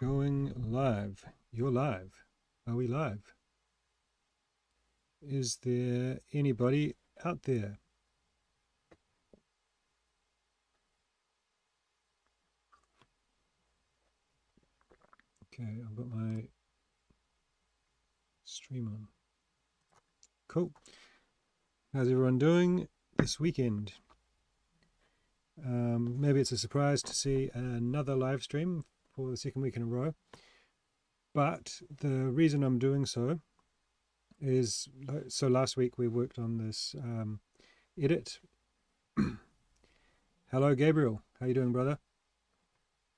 Going live. You're live. Are we live? Is there anybody out there? Okay, I've got my stream on. Cool. How's everyone doing this weekend? Maybe it's a surprise to see another live stream for the second week in a row. But the reason I'm doing so is, so last week we worked on this edit. Hello, Gabriel. How you doing, brother?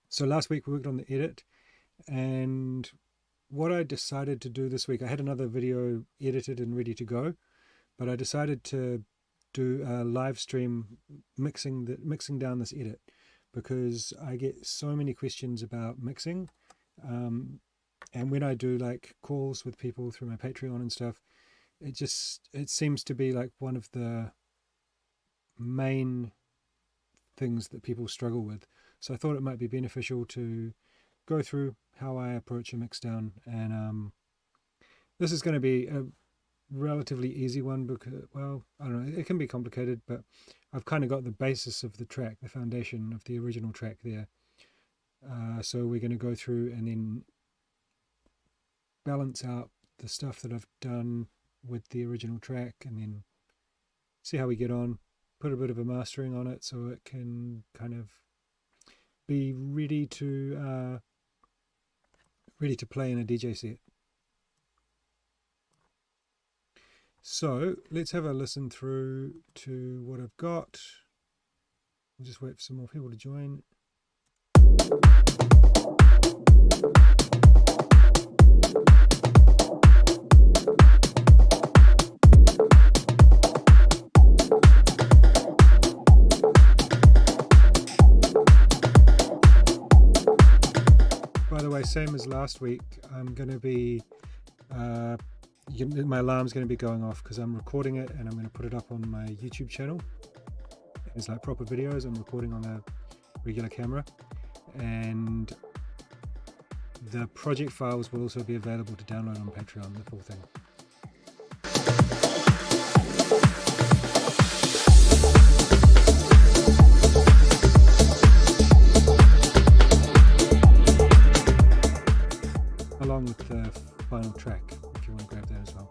So last week we worked on the edit, and what I decided to do this week, I had another video edited and ready to go, but I decided to do a live stream mixing down this edit, because I get so many questions about mixing, and when I do like calls with people through my Patreon and stuff, it seems to be like one of the main things that people struggle with. So I thought it might be beneficial to go through how I approach a mix down, and this is going to be a relatively easy one because, well, I don't know, it can be complicated, but I've kind of got the basis of the track, the foundation of the original track there. So we're going to go through and then balance out the stuff that I've done with the original track, and then see how we get on, put a bit of a mastering on it so it can kind of be ready to play in a DJ set. So let's have a listen through to what I've got. We'll just wait for some more people to join. By the way, same as last week, I'm going to be my alarm's going to be going off because I'm recording it and I'm going to put it up on my YouTube channel. It's like proper videos. I'm recording on a regular camera, and the project files will also be available to download on Patreon, the full thing. Along with the final track, if you want to grab that as well.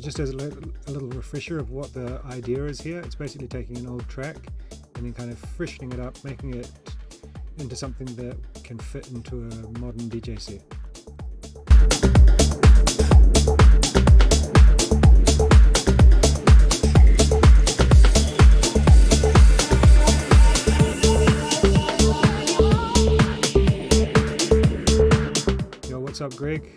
Just as a little refresher of what the idea is here, it's basically taking an old track and then kind of freshening it up, making it into something that can fit into a modern DJ set. Yo, what's up, Greg?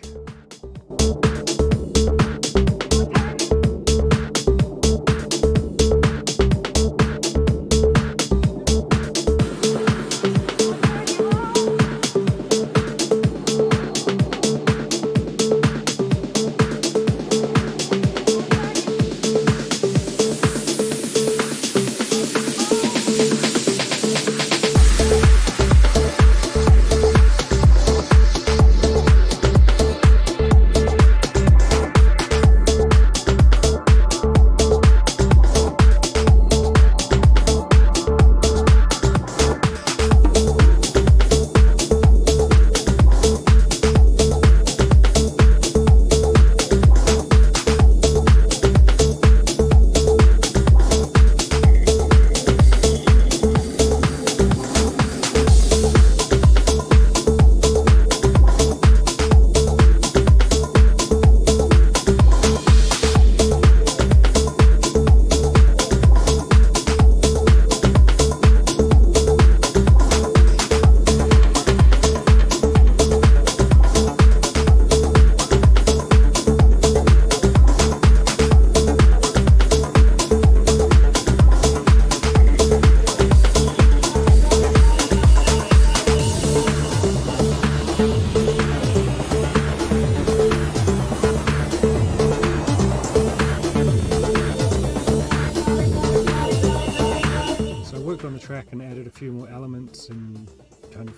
on the track and added a few more elements and kind of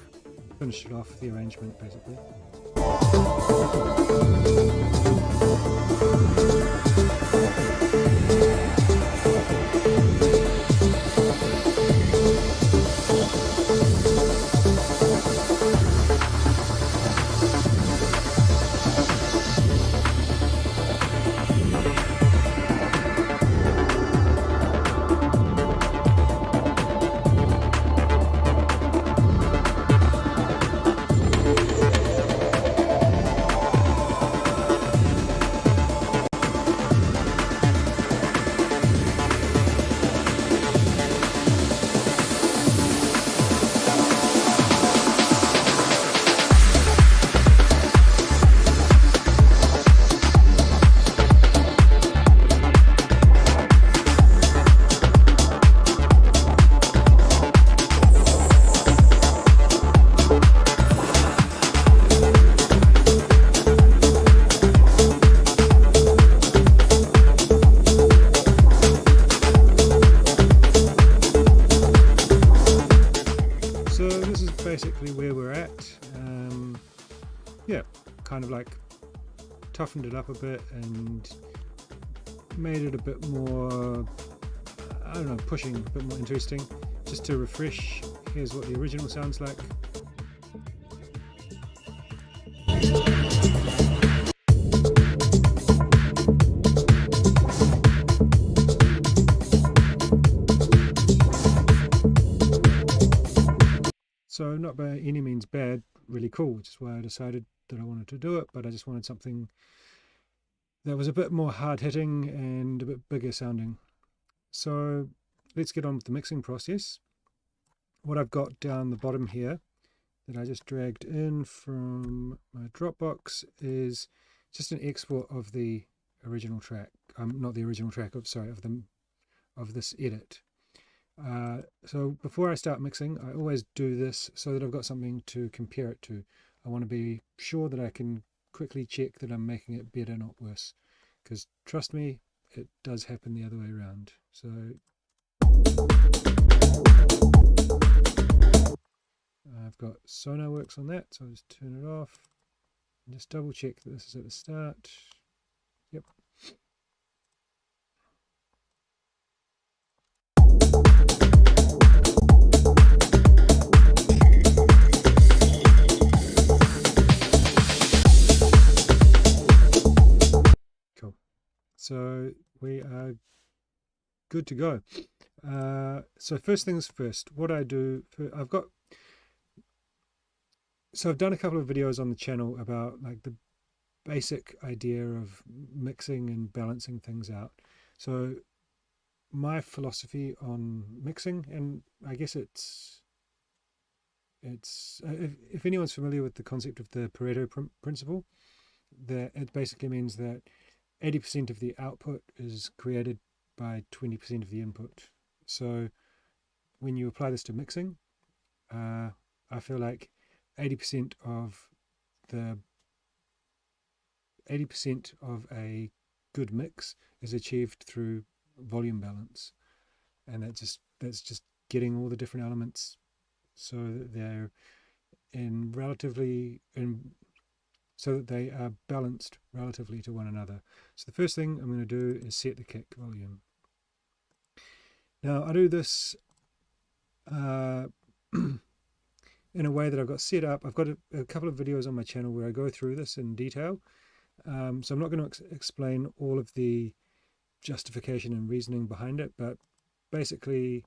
finished it off, the arrangement basically. Basically where we're at. Yeah, kind of like toughened it up a bit and made it a bit more, I don't know, pushing, a bit more interesting. Just to refresh, here's what the original sounds like. So not by any means bad, really cool, which is why I decided that I wanted to do it, but I just wanted something that was a bit more hard-hitting and a bit bigger sounding. So let's get on with the mixing process. What I've got down the bottom here that I just dragged in from my Dropbox is just an export of the original track. Not the original track, of this edit. So before I start mixing, I always do this so that I've got something to compare it to. I want to be sure that I can quickly check that I'm making it better, not worse. Because trust me, it does happen the other way around. So I've got Sonar Works on that, so I'll just turn it off and just double check that this is at the start. Yep. Cool. So we are good to go. So first things first, what I do, I've done a couple of videos on the channel about like the basic idea of mixing and balancing things out. So my philosophy on mixing, and I guess it's if anyone's familiar with the concept of the Pareto principle, that it basically means that 80% of the output is created by 20% of the input. So when you apply this to mixing, I feel like 80% of a good mix is achieved through volume balance, and that's just getting all the different elements so that they're so that they are balanced relatively to one another. So the first thing I'm going to do is set the kick volume. Now I do this in a way that I've got set up. I've got a couple of videos on my channel where I go through this in detail. So I'm not going to explain all of the justification and reasoning behind it, but basically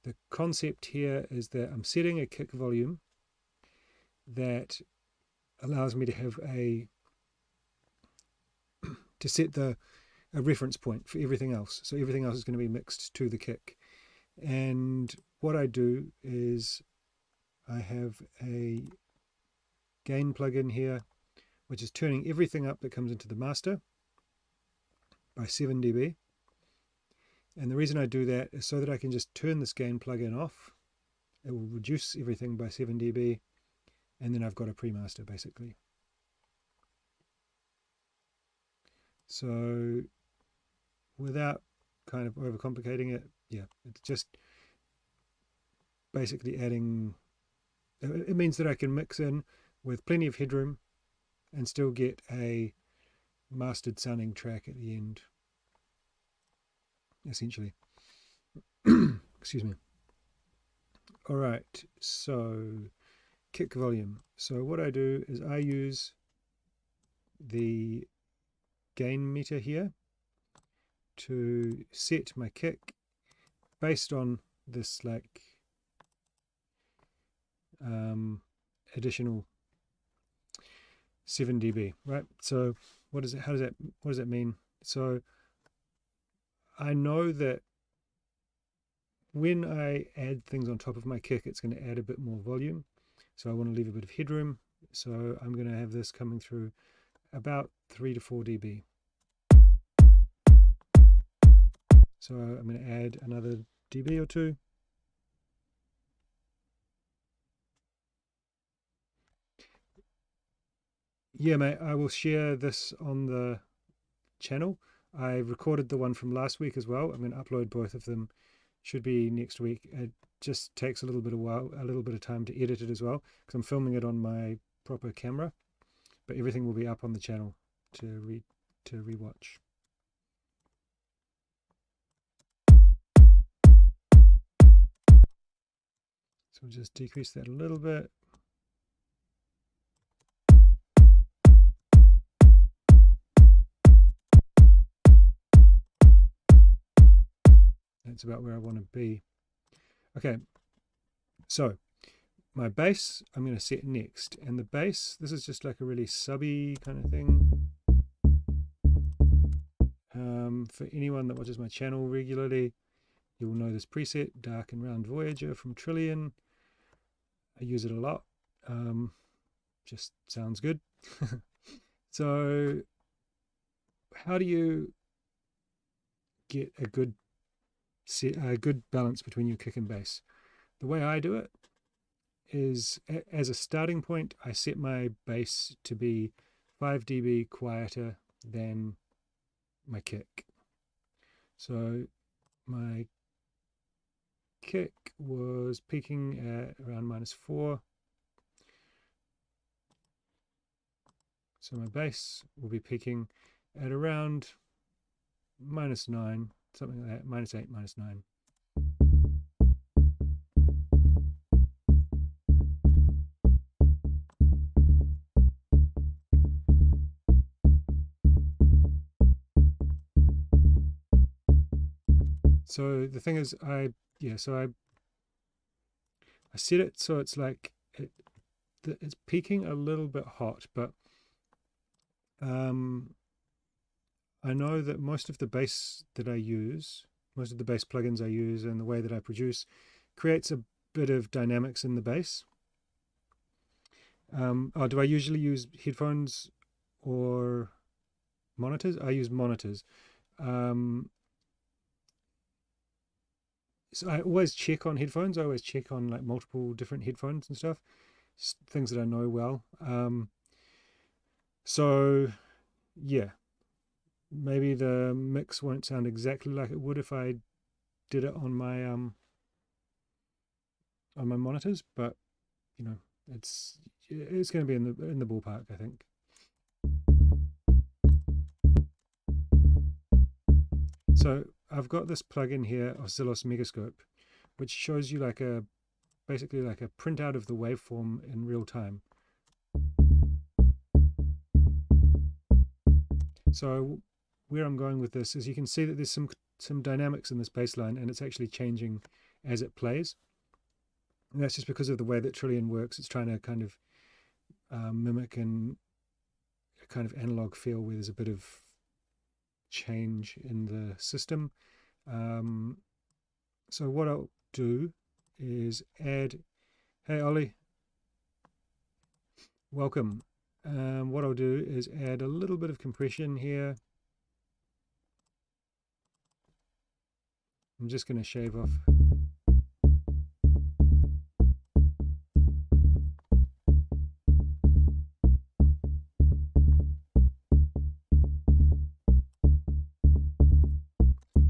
the concept here is that I'm setting a kick volume that allows me to have to set a reference point for everything else. So everything else is going to be mixed to the kick. And what I do is I have a gain plugin here, which is turning everything up that comes into the master by 7 dB. And the reason I do that is so that I can just turn this gain plugin off. It will reduce everything by 7 dB, and then I've got a pre-master basically. So without kind of overcomplicating it, yeah, it's just basically adding, it means that I can mix in with plenty of headroom and still get a mastered sounding track at the end, essentially. Excuse me. All right, so kick volume. So what I do is I use the gain meter here to set my kick based on this like additional 7 dB, right? So what does it, what does that mean? So I know that when I add things on top of my kick, it's going to add a bit more volume. So I want to leave a bit of headroom. So I'm going to have this coming through about 3 to 4 dB. So I'm going to add another dB or two. Yeah, mate, I will share this on the channel. I recorded the one from last week as well. I'm going to upload both of them. Should be next week. It just takes a little bit of time to edit it as well, because I'm filming it on my proper camera. But everything will be up on the channel to rewatch. So we'll just decrease that a little bit. That's about where I want to be. Okay, so my bass I'm going to set next, and the bass, this is just like a really subby kind of thing. For anyone that watches my channel regularly, you will know this preset, Dark and Round Voyager from Trillion. I use it a lot. Just sounds good. So how do you get a good balance between your kick and bass? The way I do it is, as a starting point, I set my bass to be 5 dB quieter than my kick. So my kick was peaking at around -4. So my bass will be peaking at around -9, something like that, -8, -9. So the thing is, I set it so it's like it's peaking a little bit hot, but I know that most of the bass that I use, most of the bass plugins I use, and the way that I produce creates a bit of dynamics in the bass. Do I usually use headphones or monitors? I use monitors. So I always check on headphones. I always check on like multiple different headphones and stuff, things that I know well. So yeah, maybe the mix won't sound exactly like it would if I did it on my monitors, but you know, it's going to be in the ballpark, I think. So I've got this plugin here, Oscillos Megascope, which shows you like basically like a printout of the waveform in real time. So where I'm going with this is, you can see that there's some dynamics in this bass line, and it's actually changing as it plays. And that's just because of the way that Trillion works. It's trying to kind of mimic a kind of analog feel where there's a bit of change in the system. So what I'll do is add, hey Ollie, welcome. What I'll do is add a little bit of compression here. I'm just going to shave off.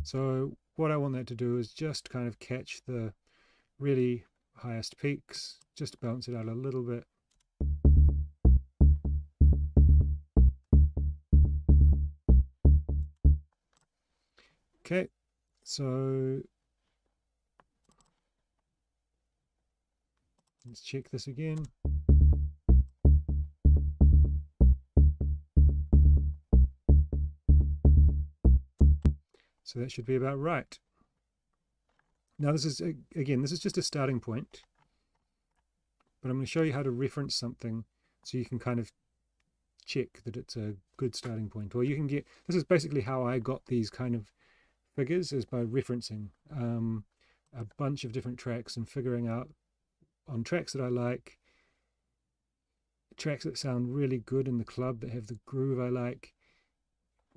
So what I want that to do is just kind of catch the really highest peaks, just to balance it out a little bit. Okay, so let's check this again. So that should be about right. Now this is, again, this is just a starting point, but I'm going to show you how to reference something so you can kind of check that it's a good starting point. Or you can get, this is basically how I got these kind of figures, is by referencing a bunch of different tracks and figuring out on tracks that I like, tracks that sound really good in the club, that have the groove I like,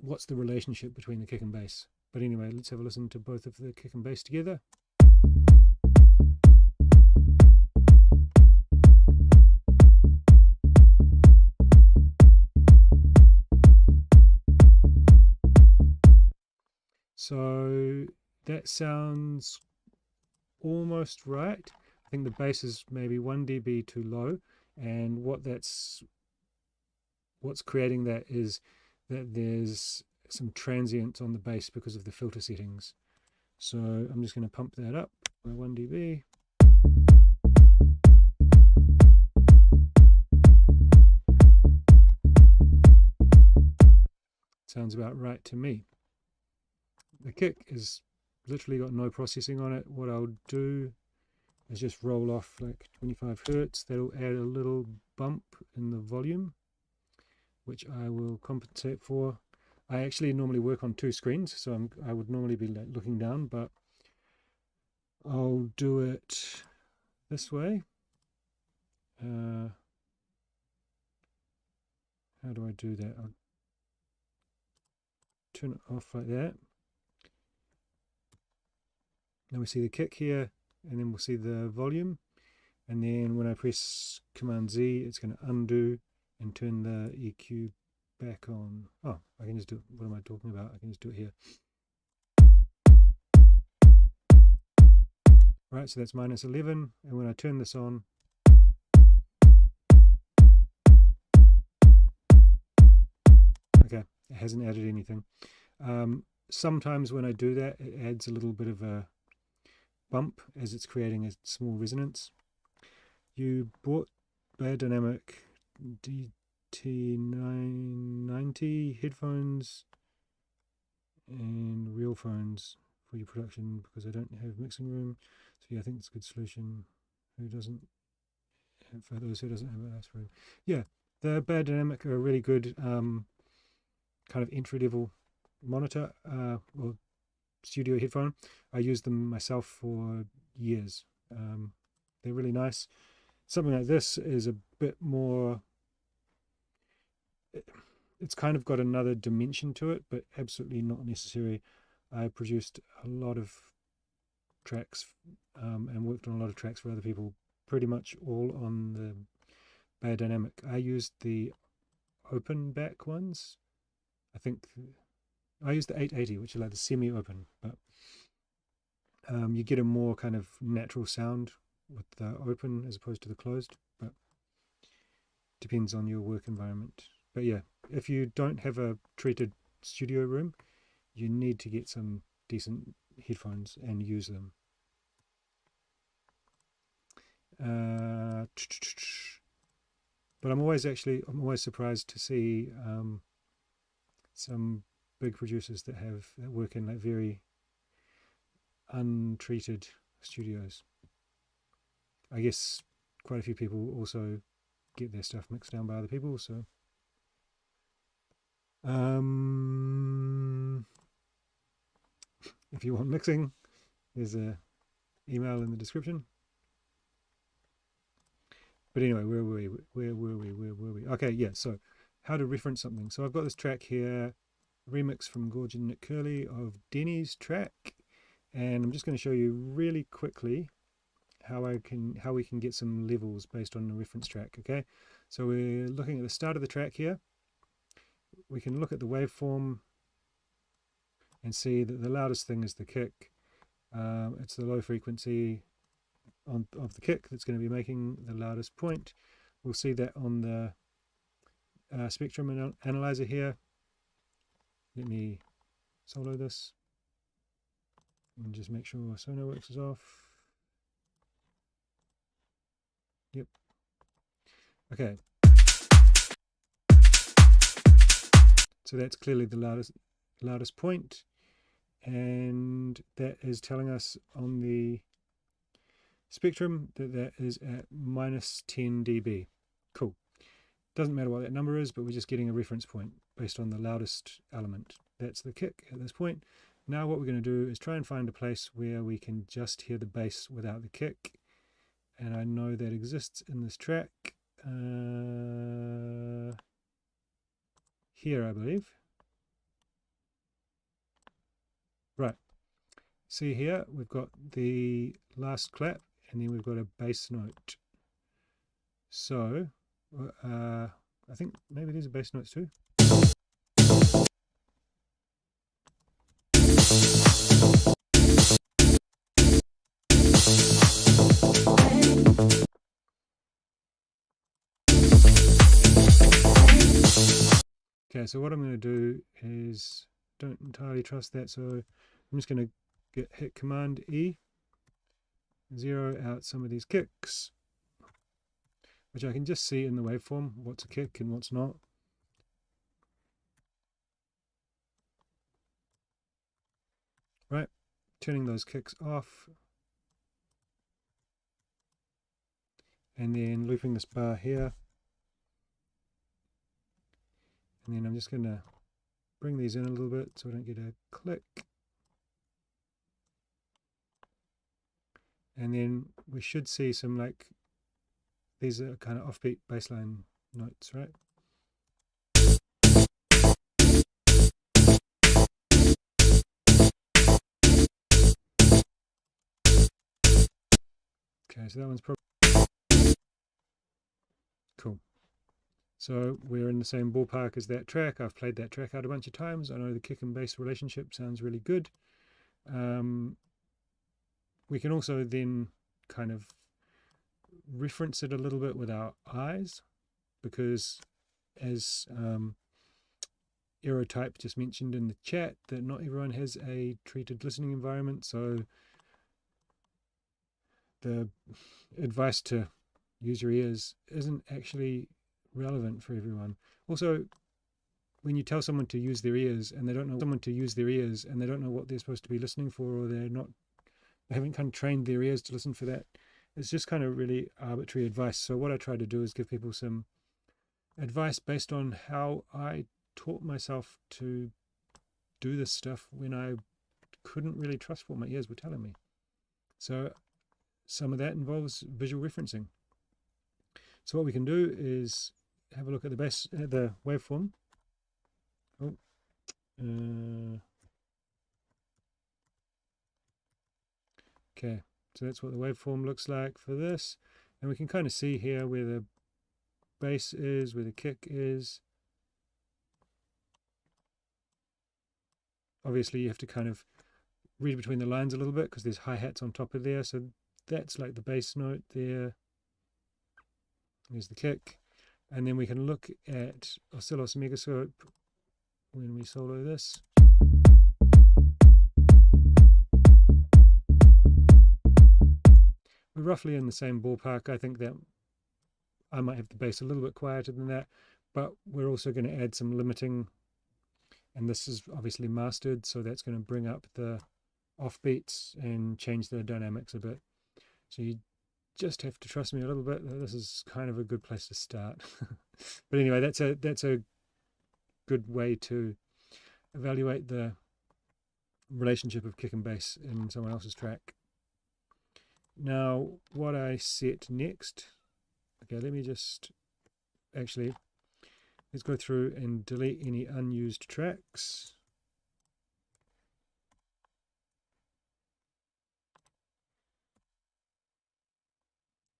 what's the relationship between the kick and bass. But anyway, let's have a listen to both of the kick and bass together. So that sounds almost right. I think the bass is maybe 1 dB too low, and what's creating that is that there's some transients on the bass because of the filter settings. So I'm just going to pump that up by 1 dB. Sounds about right to me. The kick is literally got no processing on it. What I'll do is just roll off like 25 Hertz. That'll add a little bump in the volume, which I will compensate for. I actually normally work on 2 screens, so I would normally be looking down, but I'll do it this way. How do I do that? I'll turn it off like that. Now we see the kick here, and then we'll see the volume, and then when I press Command Z, it's going to undo and turn the EQ back on. Oh, I can just do it. What am I talking about? I can just do it here. Right, so that's -11, and when I turn this on, okay, it hasn't added anything. Sometimes when I do that, it adds a little bit of a bump as it's creating a small resonance. You bought Biodynamic DT990 headphones and real phones for your production because I don't have mixing room. So yeah, I think it's a good solution. Who doesn't? For those who doesn't have a nice room. Yeah, the Biodynamic are a really good kind of entry-level monitor or studio headphone. I used them myself for years. They're really nice. Something like this is a bit more, it's kind of got another dimension to it, but absolutely not necessary. I produced a lot of tracks and worked on a lot of tracks for other people, pretty much all on the Biodynamic. I used the open back ones. I think I used the 880, which is like the semi-open, but you get a more kind of natural sound with the open as opposed to the closed, but depends on your work environment. But yeah, if you don't have a treated studio room, you need to get some decent headphones and use them. But I'm always surprised to see some big producers that work in like very untreated studios. I guess quite a few people also get their stuff mixed down by other people, so if you want mixing, there's a email in the description. But anyway, where were we? Okay, yeah, so how to reference something. So I've got this track here, remix from Gorge and Nick Curley of Denny's track, and I'm just going to show you really quickly how we can get some levels based on the reference track. Okay, so we're looking at the start of the track here. We can look at the waveform and see that the loudest thing is the kick. It's the low frequency, of the kick that's going to be making the loudest point. We'll see that on the spectrum analyzer here. Let me solo this and just make sure SonarWorks is off. Yep. Okay. So that's clearly the loudest point, and that is telling us on the spectrum that is at -10 dB. Cool. Doesn't matter what that number is, but we're just getting a reference point based on the loudest element. That's the kick at this point. Now what we're going to do is try and find a place where we can just hear the bass without the kick, and I know that exists in this track. Here, I believe. Right. See here, we've got the last clap, and then we've got a bass note. So, I think maybe these are bass notes too. Okay, so what I'm going to do is, don't entirely trust that, so I'm just going to hit Command E, zero out some of these kicks, which I can just see in the waveform, what's a kick and what's not. Right, turning those kicks off, and then looping this bar here. And then I'm just going to bring these in a little bit so I don't get a click. And then we should see some, like, these are kind of offbeat bassline notes, right? Okay, so that one's probably cool. So we're in the same ballpark as that track. I've played that track out a bunch of times. I know the kick and bass relationship sounds really good. We can also then kind of reference it a little bit with our eyes, because as Aerotype just mentioned in the chat, that not everyone has a treated listening environment, so the advice to use your ears isn't actually relevant for everyone. Also, when you tell someone to use their ears and they don't know what they're supposed to be listening for, or they haven't kind of trained their ears to listen for that, it's just kind of really arbitrary advice. So what I try to do is give people some advice based on how I taught myself to do this stuff when I couldn't really trust what my ears were telling me. So some of that involves visual referencing. So what we can do is have a look at the waveform. Okay, so that's what the waveform looks like for this, and we can kind of see here where the bass is, where the kick is. Obviously you have to kind of read between the lines a little bit because there's hi-hats on top of there, so that's like the bass note there. There's the kick, and then we can look at Oscillos Megascope when we solo this. We're roughly in the same ballpark. I think that I might have the bass a little bit quieter than that, but we're also going to add some limiting, and this is obviously mastered, so that's going to bring up the offbeats and change the dynamics a bit. So you just have to trust me a little bit. This is kind of a good place to start. But anyway, that's a good way to evaluate the relationship of kick and bass in someone else's track. Now, what I set next, okay, let me just actually, let's go through and delete any unused tracks.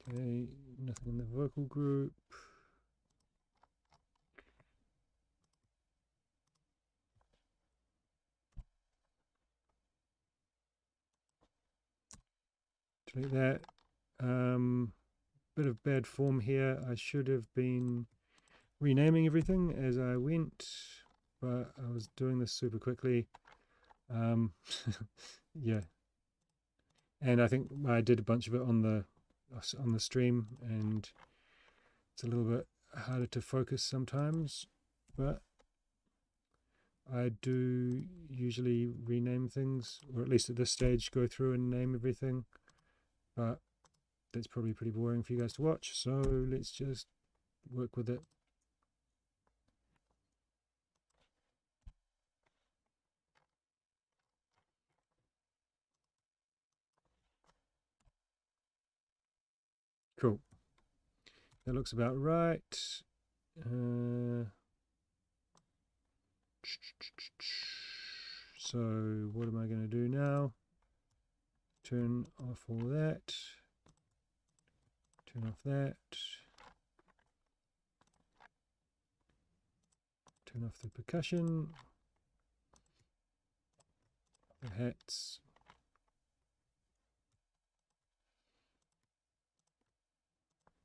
Okay, nothing in the vocal group. Delete that. Bit of bad form here. I should have been renaming everything as I went, but I was doing this super quickly. Yeah, and I think I did a bunch of it on the stream, and it's a little bit harder to focus sometimes, but I do usually rename things, or at least at this stage go through and name everything, but that's probably pretty boring for you guys to watch, so let's just work with it. Cool. That looks about right. So what am I going to do now? Turn off all that. Turn off that. Turn off the percussion. The hats.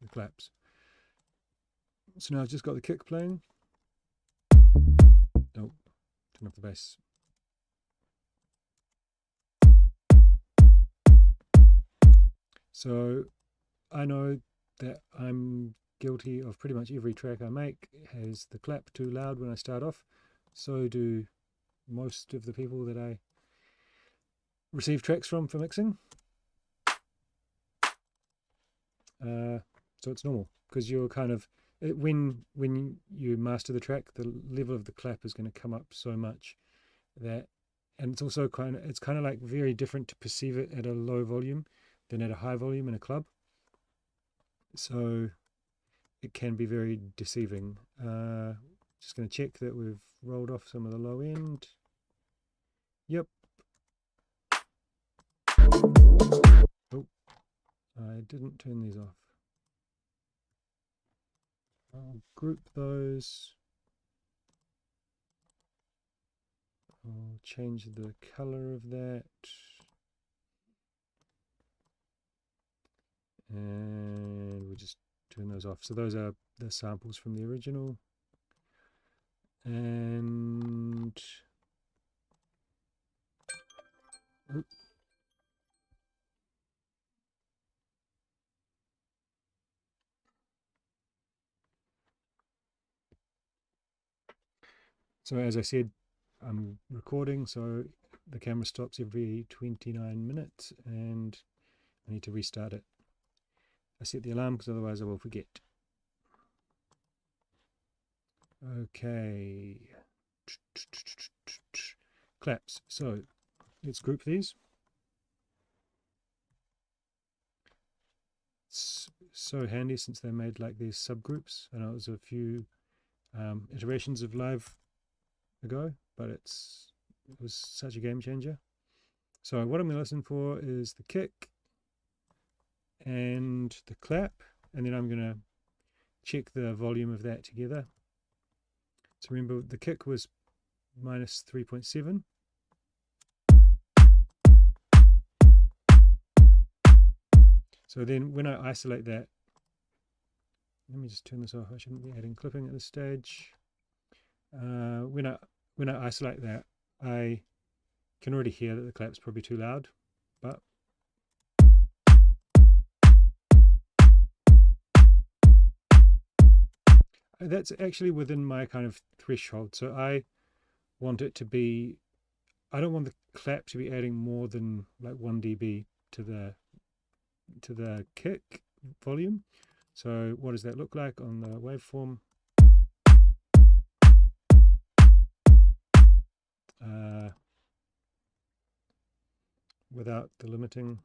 The claps. So now I've just got the kick playing. Oh, turn off the bass. So I know that I'm guilty of pretty much every track I make has the clap too loud when I start off. So do most of the people that I receive tracks from for mixing. So it's normal because you're kind of when you master the track, the level of the clap is going to come up so much that, and it's also kind of like very different to perceive it at a low volume than at a high volume in a club. So it can be very deceiving. Just going to check that we've rolled off some of the low end. Yep. Oh, I didn't turn these off. I'll group those. I'll change the color of that. And we'll just turn those off. So those are the samples from the original. And so as I said, I'm recording, so the camera stops every 29 minutes and I need to restart it. I set the alarm because otherwise I will forget. Okay. Claps. So let's group these. It's so handy since they made like these subgroups. I know it was a few iterations of live ago, but it was such a game changer. So what I'm going to listen for is the kick and the clap, and then I'm going to check the volume of that together. So remember the kick was minus 3.7. So then when I isolate that, let me just turn this off, I shouldn't be adding clipping at this stage. When I isolate that, I can already hear that the clap's probably too loud, but that's actually within my kind of threshold. So I want it to be, I don't want the clap to be adding more than like 1 dB to the kick volume. So what does that look like on the waveform? Without the limiting.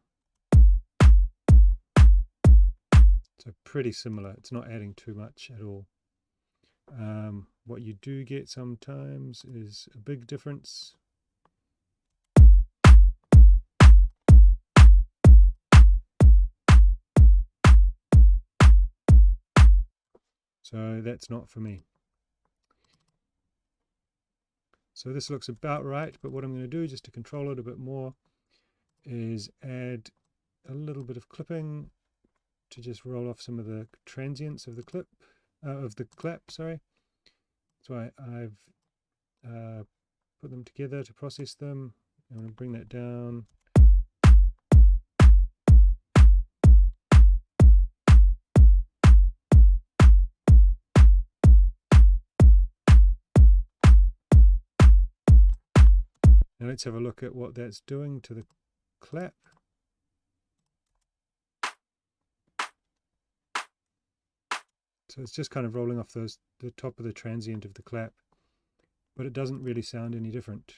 So pretty similar. It's not adding too much at all. What you do get sometimes is a big difference. So that's not for me. So this looks about right, but what I'm going to do just to control it a bit more is add a little bit of clipping to just roll off some of the transients of the clap, sorry. That's why I've put them together to process them. I'm going to bring that down. Now let's have a look at what that's doing to the clap. So it's just kind of rolling off the top of the transient of the clap, but it doesn't really sound any different.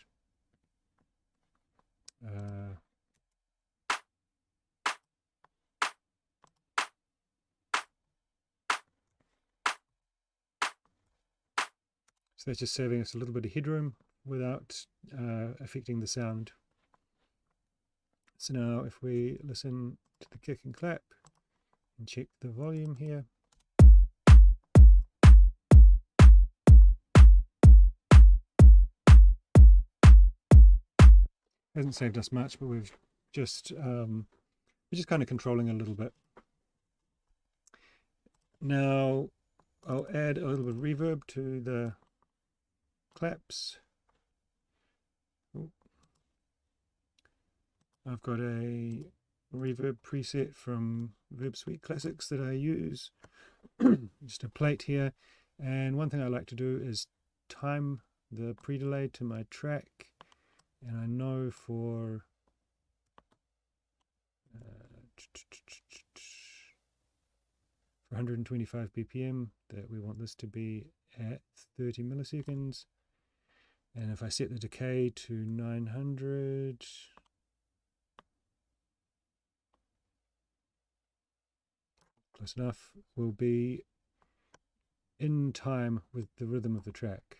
So that's just saving us a little bit of headroom without affecting the sound. So now if we listen to the kick and clap and check the volume here. Hasn't saved us much, but we're just kind of controlling a little bit. Now I'll add a little bit of reverb to the claps. Ooh. I've got a reverb preset from VerbSuite Classics that I use. Just a plate here, and one thing I like to do is time the pre-delay to my track. And I know for 125 BPM that we want this to be at 30 milliseconds. And if I set the decay to 900, close enough, we'll be in time with the rhythm of the track.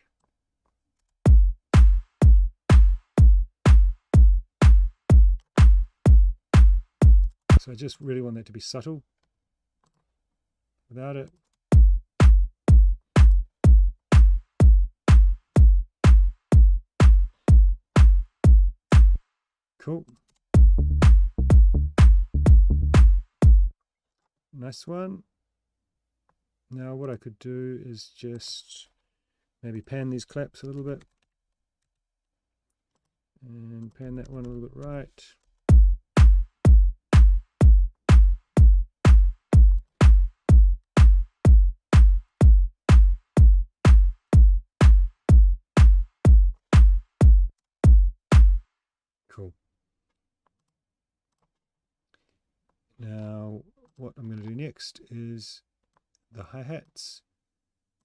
So I just really want that to be subtle. Without it, cool. Nice one. Now what I could do is just maybe pan these claps a little bit and pan that one a little bit right. Cool. Now what I'm going to do next is the hi-hats.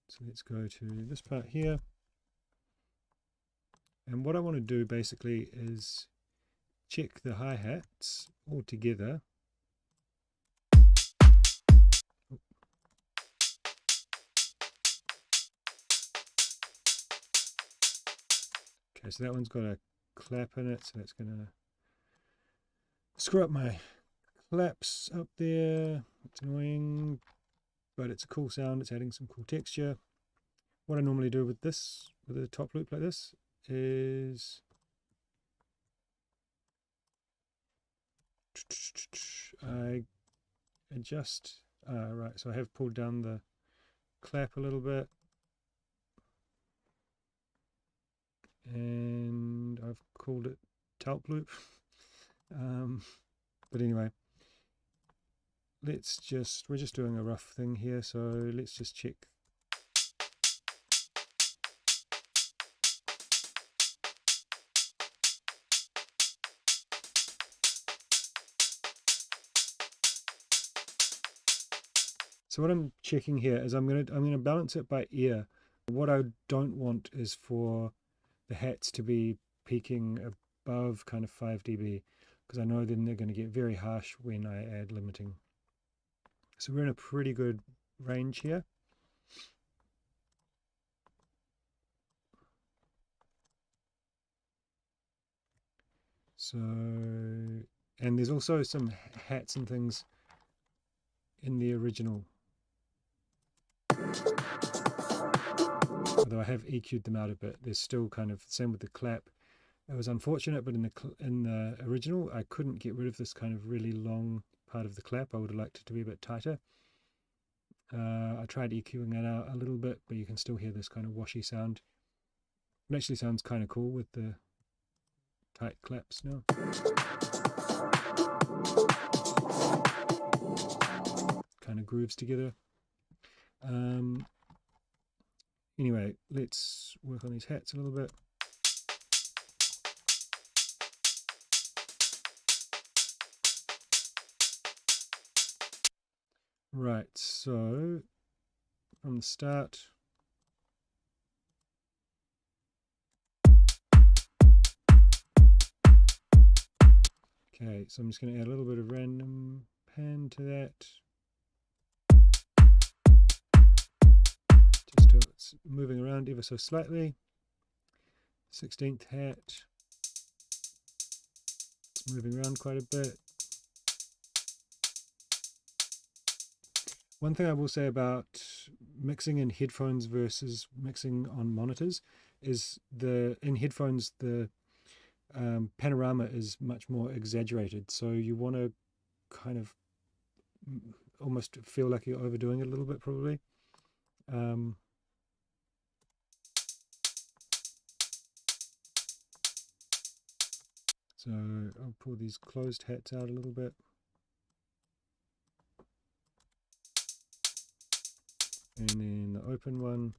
So let's go to this part here. And what I want to do basically is check the hi-hats all together. Okay, so that one's got a clap in it, so that's going to screw up my claps up there. It's annoying, but it's a cool sound. It's adding some cool texture. What I normally do with this, with a top loop like this, is I adjust, right, so I have pulled down the clap a little bit, and I've called it top loop. But anyway, we're just doing a rough thing here, so let's just check. So what I'm checking here is I'm gonna balance it by ear. What I don't want is for the hats to be peaking above kind of 5 dB, because I know then they're going to get very harsh when I add limiting. So we're in a pretty good range here. So, and there's also some hats and things in the original, although I have EQ'd them out a bit. There's still kind of the same with the clap. It was unfortunate, but in the original I couldn't get rid of this kind of really long part of the clap. I would have liked it to be a bit tighter. I tried EQing it out a little bit, but you can still hear this kind of washy sound. It actually sounds kind of cool with the tight claps now. Kind of grooves together. Anyway, let's work on these hats a little bit. Right, so from the start, okay, so I'm just going to add a little bit of random pan to that. Just till it's moving around ever so slightly. 16th hat. It's moving around quite a bit. One thing I will say about mixing in headphones versus mixing on monitors is in headphones the panorama is much more exaggerated, so you want to kind of almost feel like you're overdoing it a little bit probably. So I'll pull these closed hats out a little bit. And then the open one.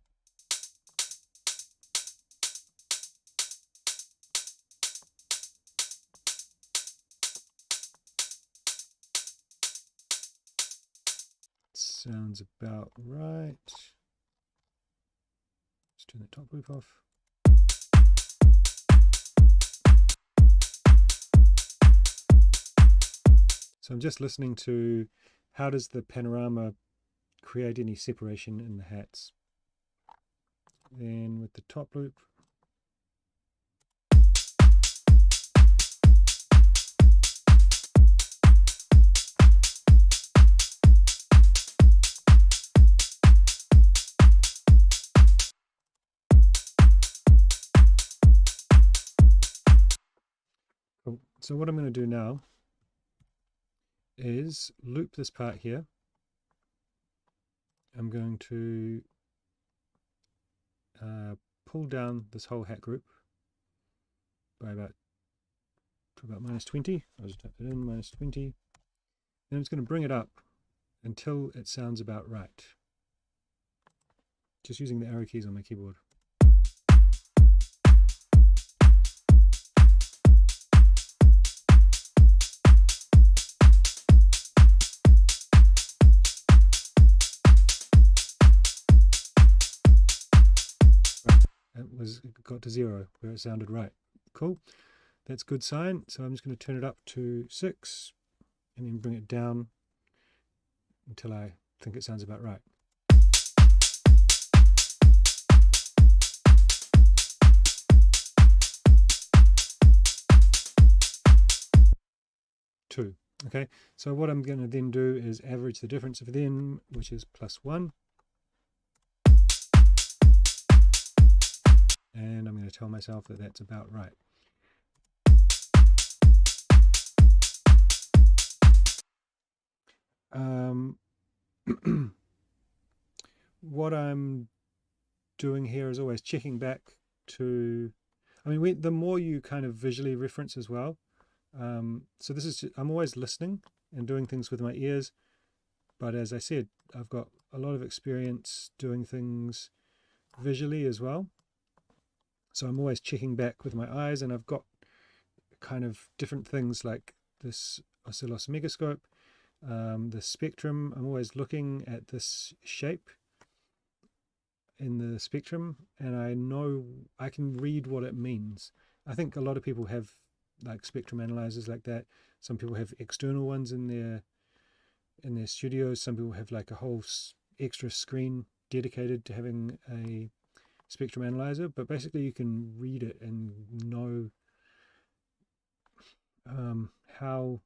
Sounds about right. Let's turn the top loop off. So I'm just listening to how does the panorama create any separation in the hats. Then with the top loop, cool. So what I'm going to do now is loop this part here. I'm going to pull down this whole hat group by about -20. I'll just type it in, -20. Then I'm just going to bring it up until it sounds about right. Just using the arrow keys on my keyboard. It got to 0 where it sounded right. Cool, that's a good sign. So I'm just going to turn it up to 6 and then bring it down until I think it sounds about right. Two. Okay, so what I'm going to then do is average the difference of them, which is +1. And I'm going to tell myself that that's about right. What I'm doing here is always checking back to, I mean, the more you kind of visually reference as well. So this is, I'm always listening and doing things with my ears. But as I said, I've got a lot of experience doing things visually as well. So I'm always checking back with my eyes, and I've got kind of different things like this oscilloscope, the spectrum. I'm always looking at this shape in the spectrum, and I know I can read what it means. I think a lot of people have like spectrum analyzers like that. Some people have external ones in their studios. Some people have like a whole extra screen dedicated to having a spectrum analyzer, but basically you can read it and know how,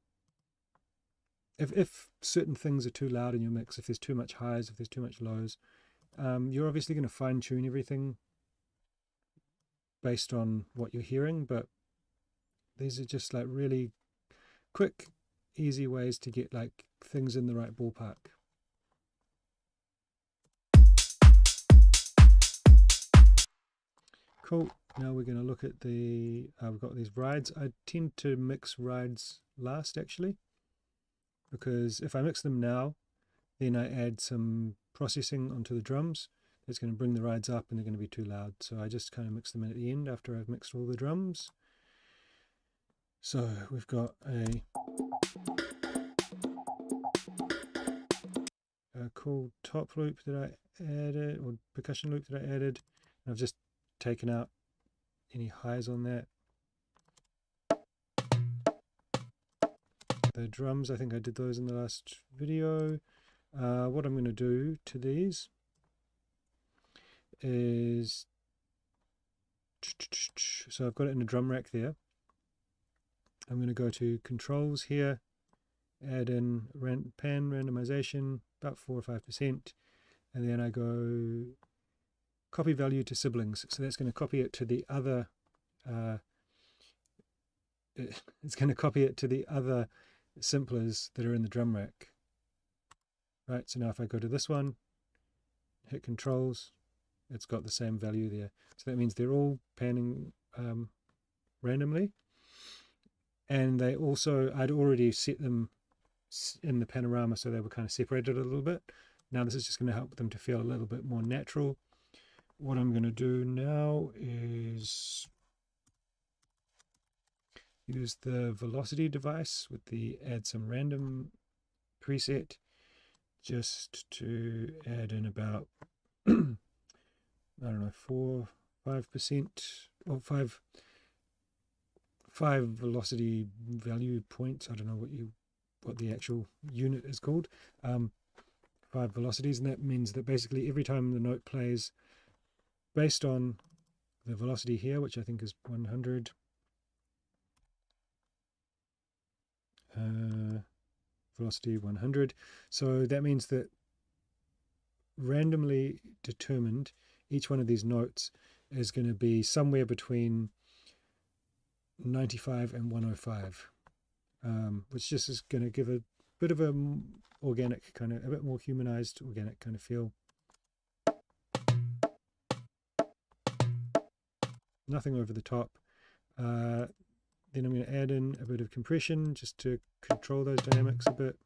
if certain things are too loud in your mix, if there's too much highs, if there's too much lows, you're obviously going to fine tune everything based on what you're hearing. But these are just like really quick, easy ways to get like things in the right ballpark. Cool. Now we're going to look at the, we've got these rides. I tend to mix rides last actually, because if I mix them now, then I add some processing onto the drums. It's going to bring the rides up and they're going to be too loud. So I just kind of mix them in at the end after I've mixed all the drums. So we've got a cool top loop that I added, or percussion loop that I added. And I've just taken out any highs on that. The drums, I think I did those in the last video. What I'm going to do to these is, so I've got it in a drum rack there. I'm going to go to controls here, add in pan randomization, about 4 or 5%, and then I go copy value to siblings. So that's going to copy it to the other, it's going to copy it to the other simplers that are in the drum rack. Right, so now if I go to this one, hit controls, it's got the same value there. So that means they're all panning randomly. And they also, I'd already set them in the panorama so they were kind of separated a little bit. Now this is just going to help them to feel a little bit more natural. What I'm going to do now is use the velocity device with the add some random preset, just to add in about I don't know, 5% or 5 velocity value points. I don't know what the actual unit is called. 5 velocities, and that means that basically every time the note plays, based on the velocity here, which I think is 100, velocity 100. So that means that randomly determined, each one of these notes is going to be somewhere between 95 and 105, which just is going to give a bit of a organic kind of, a bit more humanized organic kind of feel. Nothing over the top. Then I'm going to add in a bit of compression just to control those dynamics a bit.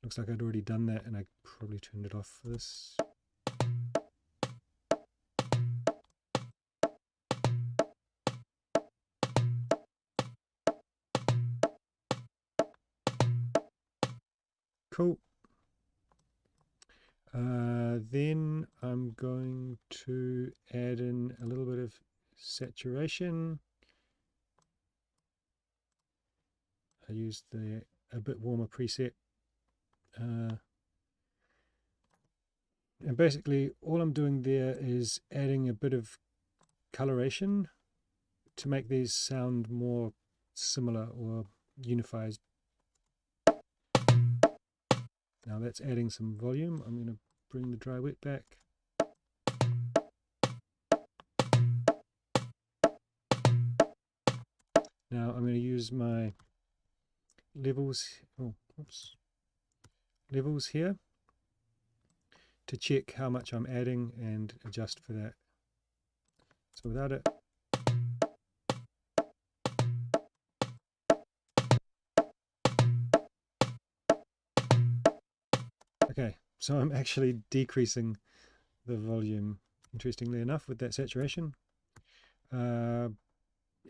Looks like I'd already done that and I probably turned it off for this. Cool. Then I'm going to add in a little bit of saturation. I used a bit warmer preset. And basically all I'm doing there is adding a bit of coloration to make these sound more similar or unified. Now that's adding some volume. I'm going to bring the dry wet back. Now I'm going to use my levels, levels here to check how much I'm adding and adjust for that. So without it, okay, so I'm actually decreasing the volume, interestingly enough, with that saturation, even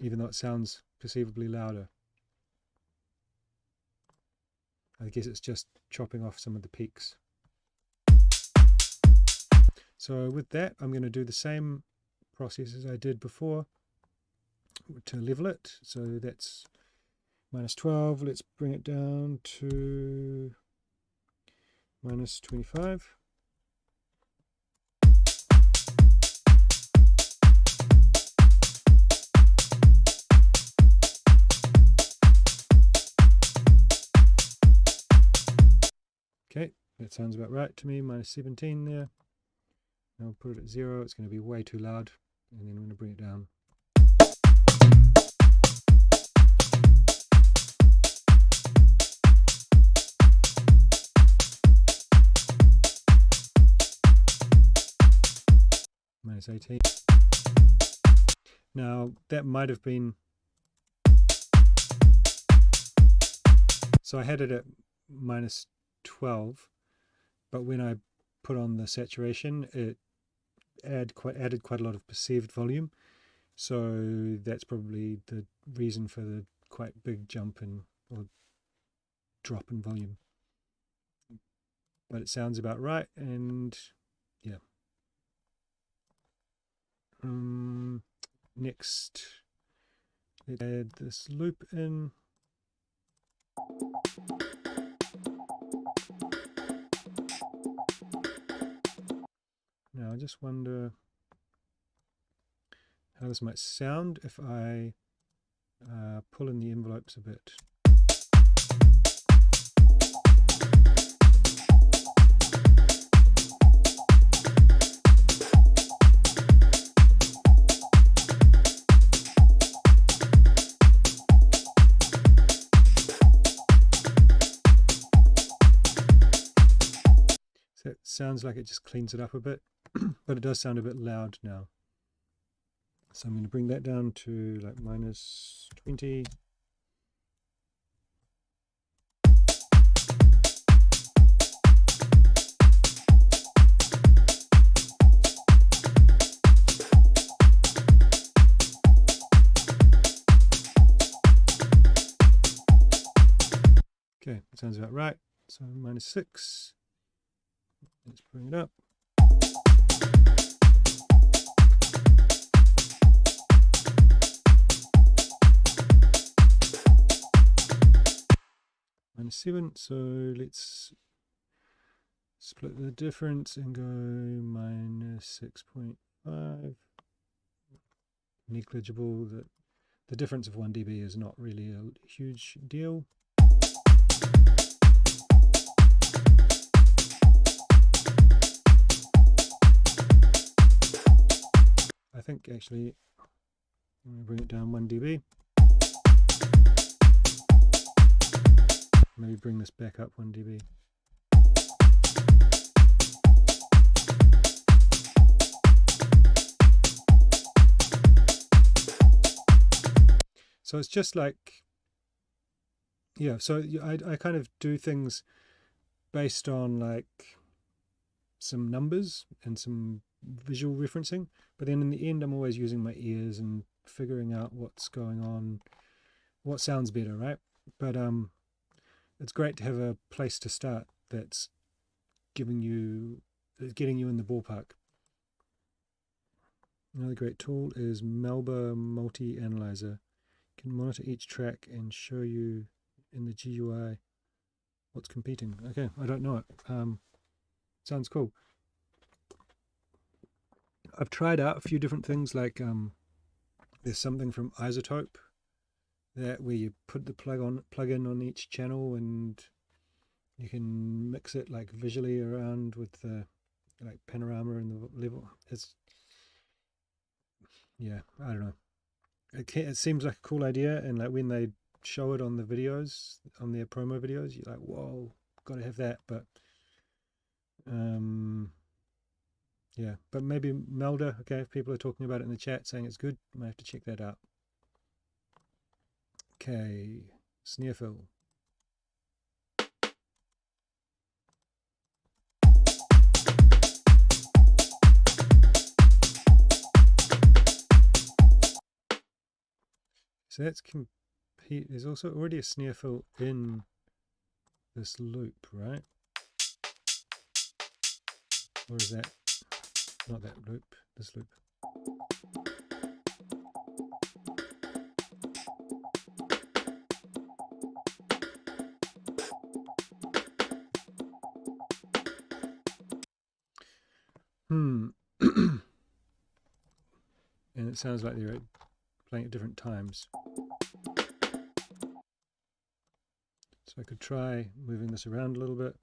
though it sounds perceivably louder. I guess it's just chopping off some of the peaks. So with that, I'm going to do the same process as I did before to level it. So that's -12. Let's bring it down to -25. Okay, that sounds about right to me. -17 there. Now I'll put it at 0. It's going to be way too loud, and then I'm going to bring it down. -18. Now that might have been, so I had it at -12, but when I put on the saturation, it added quite a lot of perceived volume, so that's probably the reason for the quite big jump in or drop in volume. But it sounds about right, and yeah. Next, let's add this loop in. Now I just wonder how this might sound if I pull in the envelopes a bit. So it sounds like it just cleans it up a bit, but it does sound a bit loud now. So I'm going to bring that down to like -20. Okay, that sounds about right. So -6. Let's bring it up. -7, so let's split the difference and go -6.5. Negligible. The difference of 1 dB is not really a huge deal. I think actually I'm going to bring it down 1 dB. Maybe bring this back up 1 dB. So it's just like, yeah, so I kind of do things based on like some numbers and some visual referencing, but then in the end I'm always using my ears and figuring out what's going on, what sounds better, right? But it's great to have a place to start that's getting you in the ballpark. Another great tool is Melba Multi Analyzer. You can monitor each track and show you in the GUI what's competing. Okay, I don't know it. Sounds cool. I've tried out a few different things, like there's something from Isotope that where you put the plug-in on each channel and you can mix it like visually around with the like panorama and the level. It's, yeah, I don't know. It seems like a cool idea, and like when they show it on the videos, on their promo videos, you're like, whoa, gotta have that. But yeah, but maybe Melda, okay, if people are talking about it in the chat saying it's good, I might have to check that out. Okay, snare fill. So that's compete. There's also already a snare fill in this loop, right? Or is that not that loop? This loop. And it sounds like they're playing at different times. So I could try moving this around a little bit.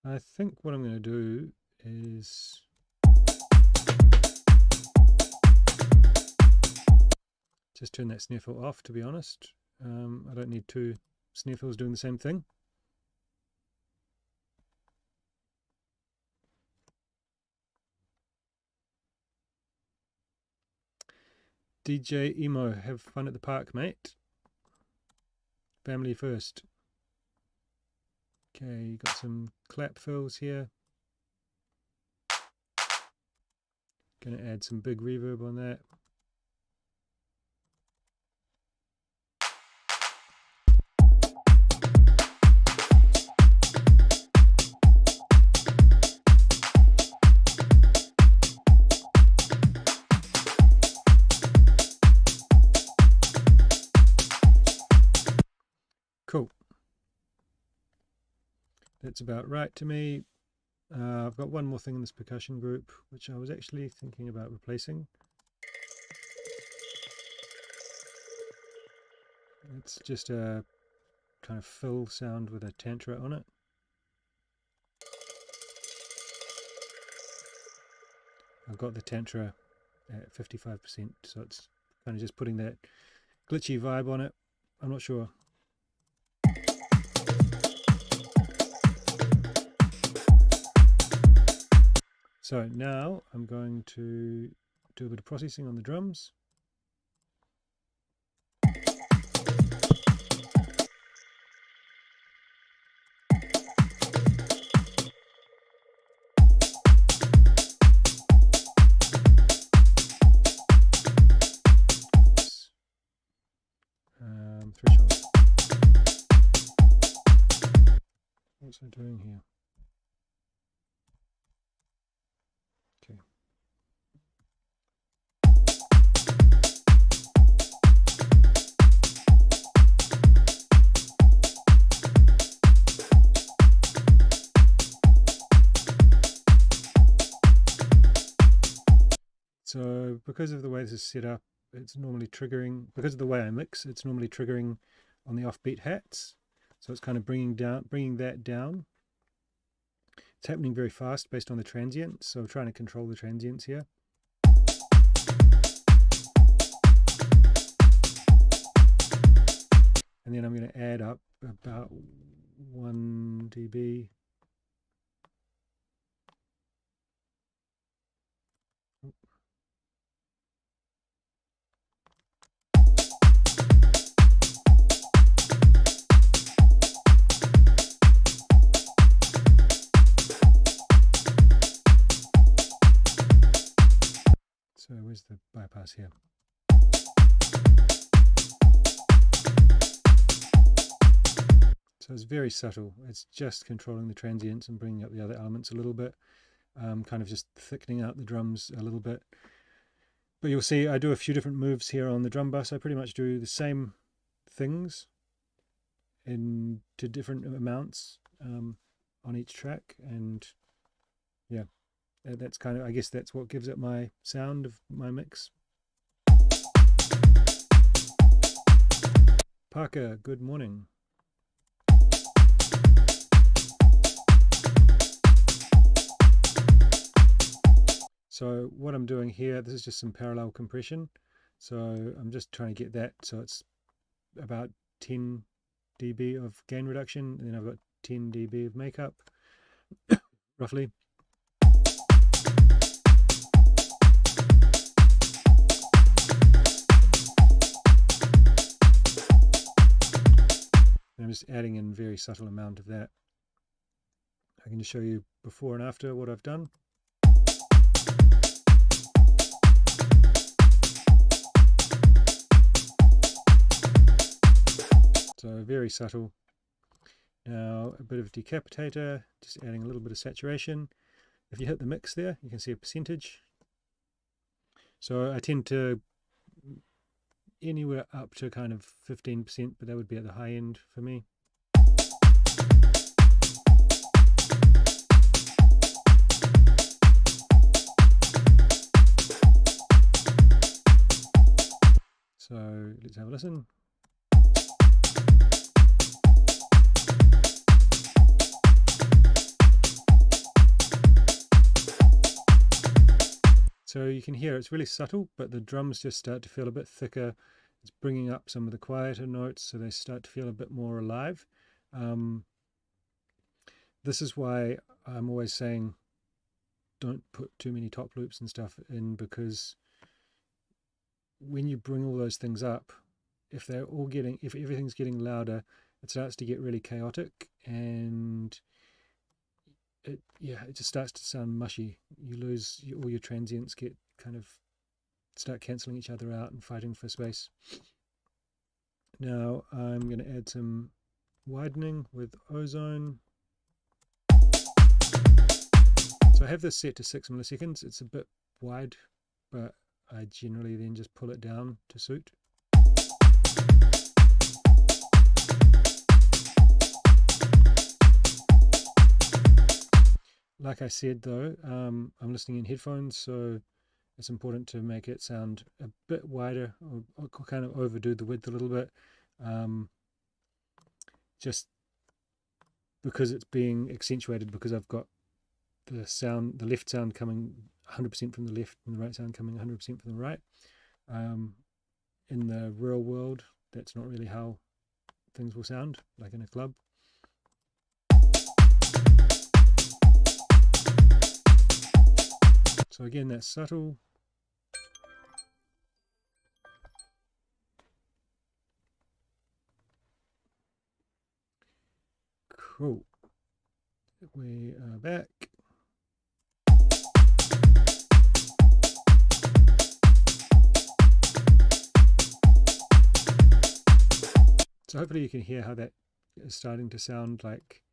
I think what I'm going to do is just turn that snare fill off, to be honest. I don't need two snare fills doing the same thing. DJ Emo, have fun at the park, mate. Family first. Okay, you got some clap fills here. Gonna add some big reverb on that. Cool. That's about right to me. I've got one more thing in this percussion group, which I was actually thinking about replacing. It's just a kind of fill sound with a tantra on it. I've got the tantra at 55%, so it's kind of just putting that glitchy vibe on it. I'm not sure. So now I'm going to do a bit of processing on the drums. Threshold. What's I doing here? Okay. So because of the way this is set up, it's normally triggering, because of the way I mix, it's normally triggering on the offbeat hats. So it's kind of bringing that down. It's happening very fast based on the transients, so I'm trying to control the transients here. And then I'm going to add up about 1 dB. So where's the bypass here? So it's very subtle. It's just controlling the transients and bringing up the other elements a little bit, kind of just thickening out the drums a little bit. But you'll see I do a few different moves here on the drum bus. I pretty much do the same things to different amounts on each track, and yeah. That's kind of, I guess that's what gives it my sound of my mix. Parker, good morning. So what I'm doing here, this is just some parallel compression. So I'm just trying to get that so it's about 10 dB of gain reduction, and then I've got 10 dB of makeup, roughly. I'm just adding in a very subtle amount of that. I can just show you before and after what I've done. So very subtle. Now a bit of decapitator, just adding a little bit of saturation. If you hit the mix there, you can see a percentage. So I tend to anywhere up to kind of 15%, but that would be at the high end for me. So let's have a listen. So you can hear it's really subtle, but the drums just start to feel a bit thicker. It's bringing up some of the quieter notes, so they start to feel a bit more alive. This is why I'm always saying don't put too many top loops and stuff in, because when you bring all those things up, if everything's getting louder, it starts to get really chaotic, and it just starts to sound mushy. You lose all your transients, start cancelling each other out and fighting for space. Now I'm going to add some widening with ozone. So I have this set to 6 milliseconds. It's a bit wide, but I generally then just pull it down to suit. Like I said though, I'm listening in headphones, so it's important to make it sound a bit wider, or kind of overdo the width a little bit, just because it's being accentuated, because I've got the left sound coming 100% from the left and the right sound coming 100% from the right. In the real world, that's not really how things will sound, like in a club. So again, that's subtle. Cool. We are back. So hopefully you can hear how that is starting to sound like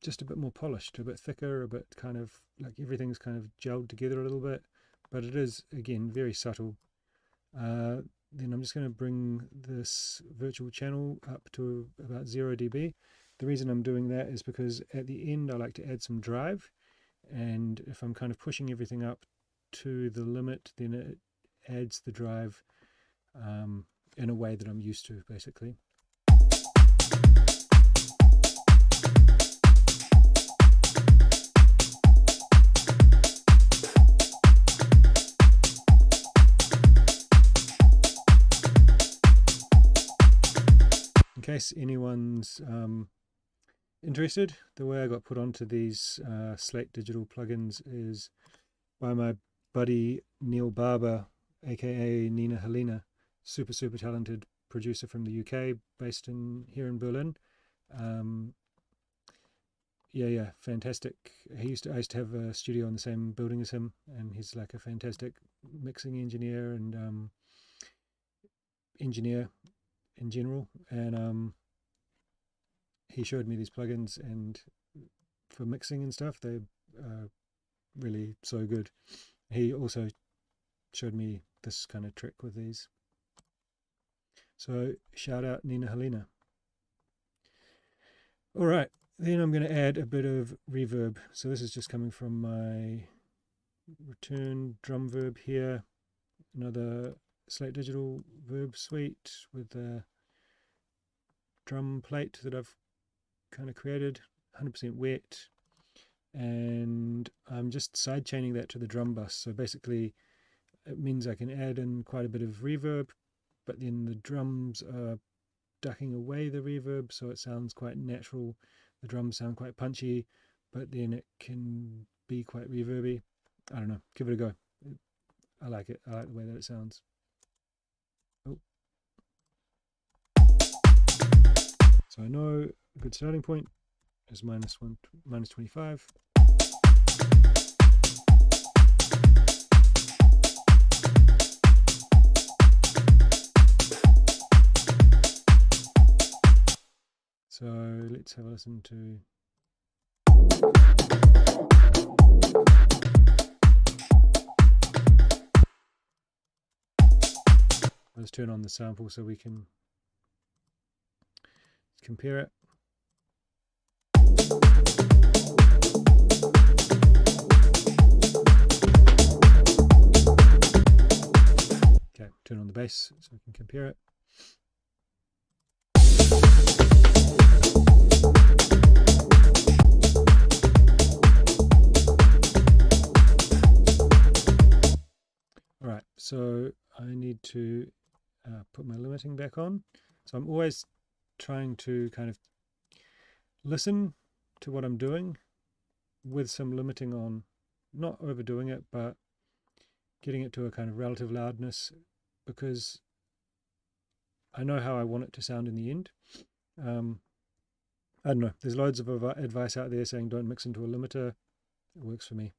just a bit more polished, a bit thicker, a bit kind of like everything's kind of gelled together a little bit, but it is, again, very subtle. Then I'm just going to bring this virtual channel up to about 0 dB. The reason I'm doing that is because at the end I like to add some drive, and if I'm kind of pushing everything up to the limit, then it adds the drive in a way that I'm used to, basically. In case anyone's interested, the way I got put onto these Slate Digital plugins is by my buddy Neil Barber, aka Nina Helena, super talented producer from the UK, based here in Berlin. Yeah, fantastic. I used to have a studio in the same building as him, and he's like a fantastic mixing engineer and engineer in general, and he showed me these plugins, and for mixing and stuff, they are really so good. He also showed me this kind of trick with these. So shout out Nina Helena. Alright, then I'm going to add a bit of reverb. So this is just coming from my return drum verb here. Another Slate Digital verb suite with a drum plate that I've kind of created, 100% wet, and I'm just side chaining that to the drum bus. So basically it means I can add in quite a bit of reverb, but then the drums are ducking away the reverb, so it sounds quite natural. The drums sound quite punchy, but then it can be quite reverby. I don't know, give it a go. I like it. I like the way that it sounds. So I know a good starting point is minus 25. So let's have a listen to. Let's turn on the sample so we can compare it. Okay, turn on the bass so we can compare it. So I need to put my limiting back on. So I'm always trying to kind of listen to what I'm doing with some limiting on, not overdoing it, but getting it to a kind of relative loudness, because I know how I want it to sound in the end. I don't know, there's loads of advice out there saying don't mix into a limiter. It works for me.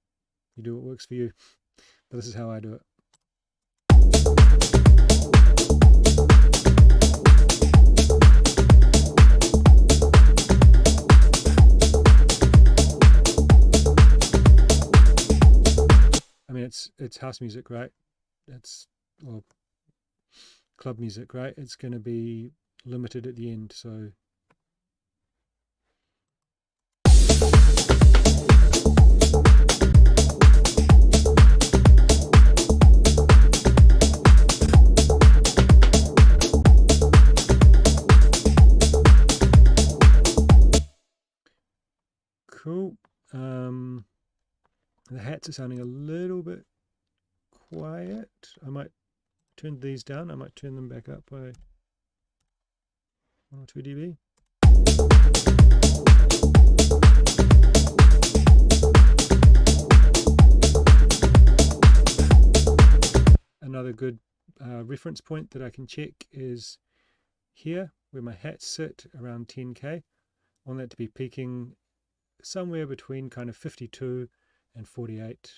You do what works for you, but this is how I do it. I mean, it's house music, right? It's, well, club music, right? It's going to be limited at the end, so cool. The hats are sounding a little bit quiet. I might turn these down. I might turn them back up by 1 or 2 dB. Another good reference point that I can check is here, where my hats sit, around 10k. I want that to be peaking somewhere between kind of 52 and 48.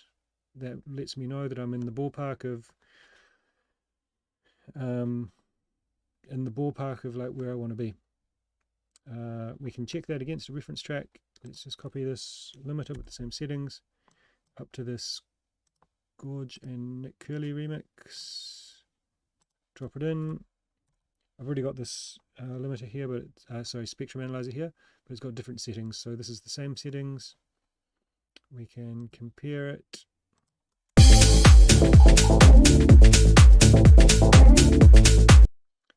That lets me know that I'm in the ballpark of like where I want to be. We can check that against a reference track. Let's just copy this limiter with the same settings up to this Gorge and Nick Curley remix. Drop it in. I've already got this limiter here, but sorry, spectrum analyzer here, but it's got different settings. So this is the same settings. We can compare it.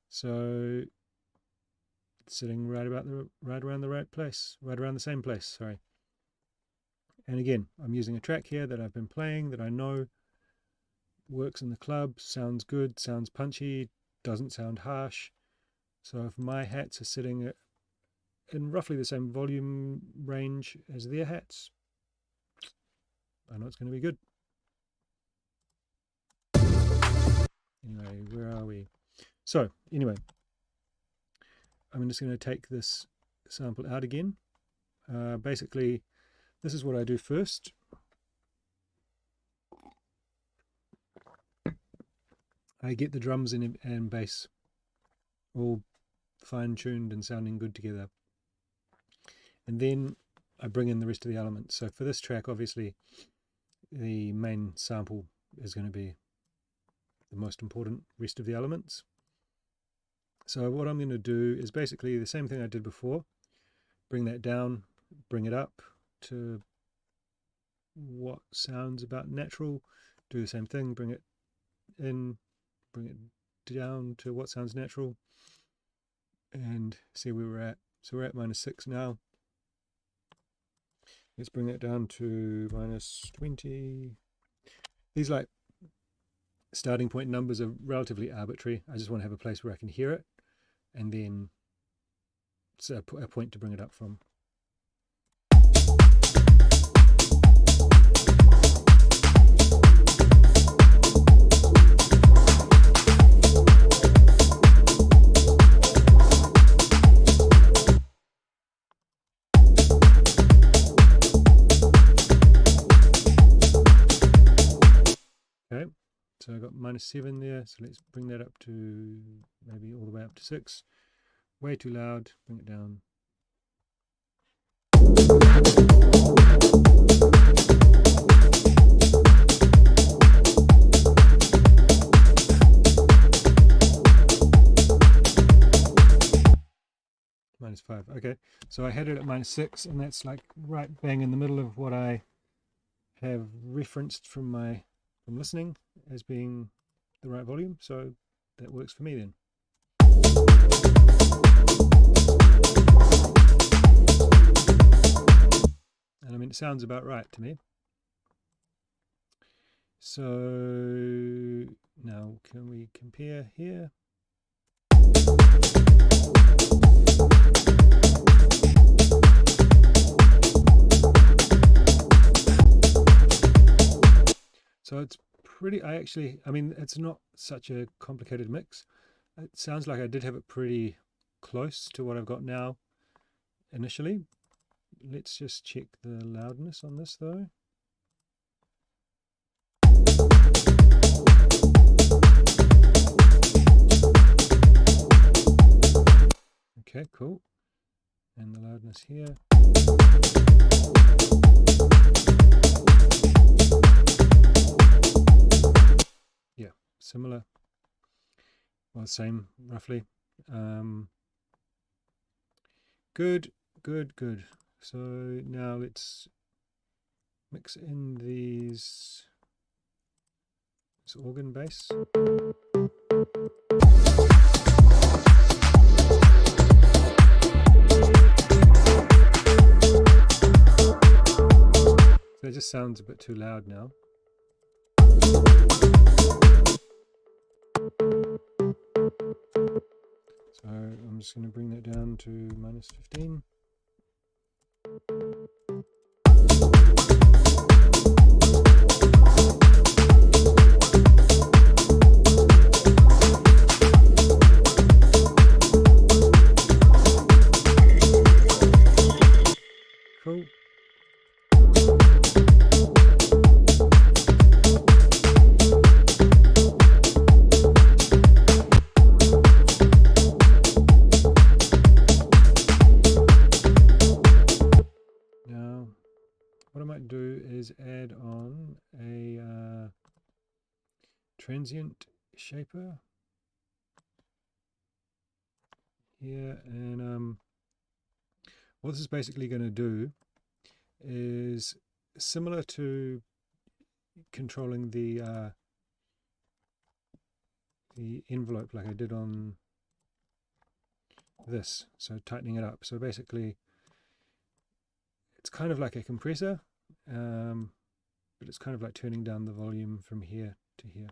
So it's sitting right around the same place. Sorry. And again, I'm using a track here that I've been playing, that I know works in the club, sounds good, sounds punchy, doesn't sound harsh. So if my hats are sitting in roughly the same volume range as their hats, I know it's going to be good. Anyway, where are we? So anyway, I'm just going to take this sample out again. Basically, this is what I do first. I get the drums and bass all fine-tuned and sounding good together. And then I bring in the rest of the elements. So for this track, obviously, the main sample is going to be the most important rest of the elements. So what I'm going to do is basically the same thing I did before. Bring that down, bring it up to what sounds about natural. Do the same thing, bring it in, bring it down to what sounds natural, and see where we're at. So we're at -6 now. Let's bring that down to -20. These like starting point numbers are relatively arbitrary. I just want to have a place where I can hear it, and then a point to bring it up from. Okay, so I got -7 there, so let's bring that up to maybe all the way up to 6. Way too loud, bring it down. -5, okay. So I had it at -6, and that's like right bang in the middle of what I have referenced from listening as being the right volume, so that works for me then. And I mean, it sounds about right to me. So now can we compare here? So it's pretty, I mean, it's not such a complicated mix. It sounds like I did have it pretty close to what I've got now initially. Let's just check the loudness on this though. Okay, cool. And the loudness here. Yeah, similar. Well, same roughly. Good. So now let's mix in this organ bass. So it just sounds a bit too loud now. So I'm just going to bring that down to -15. Cool. Now, what I might do is add on a transient shaper here, and what this is basically going to do is similar to controlling the envelope like I did on this, so tightening it up. So basically it's kind of like a compressor, but it's kind of like turning down the volume from here to here.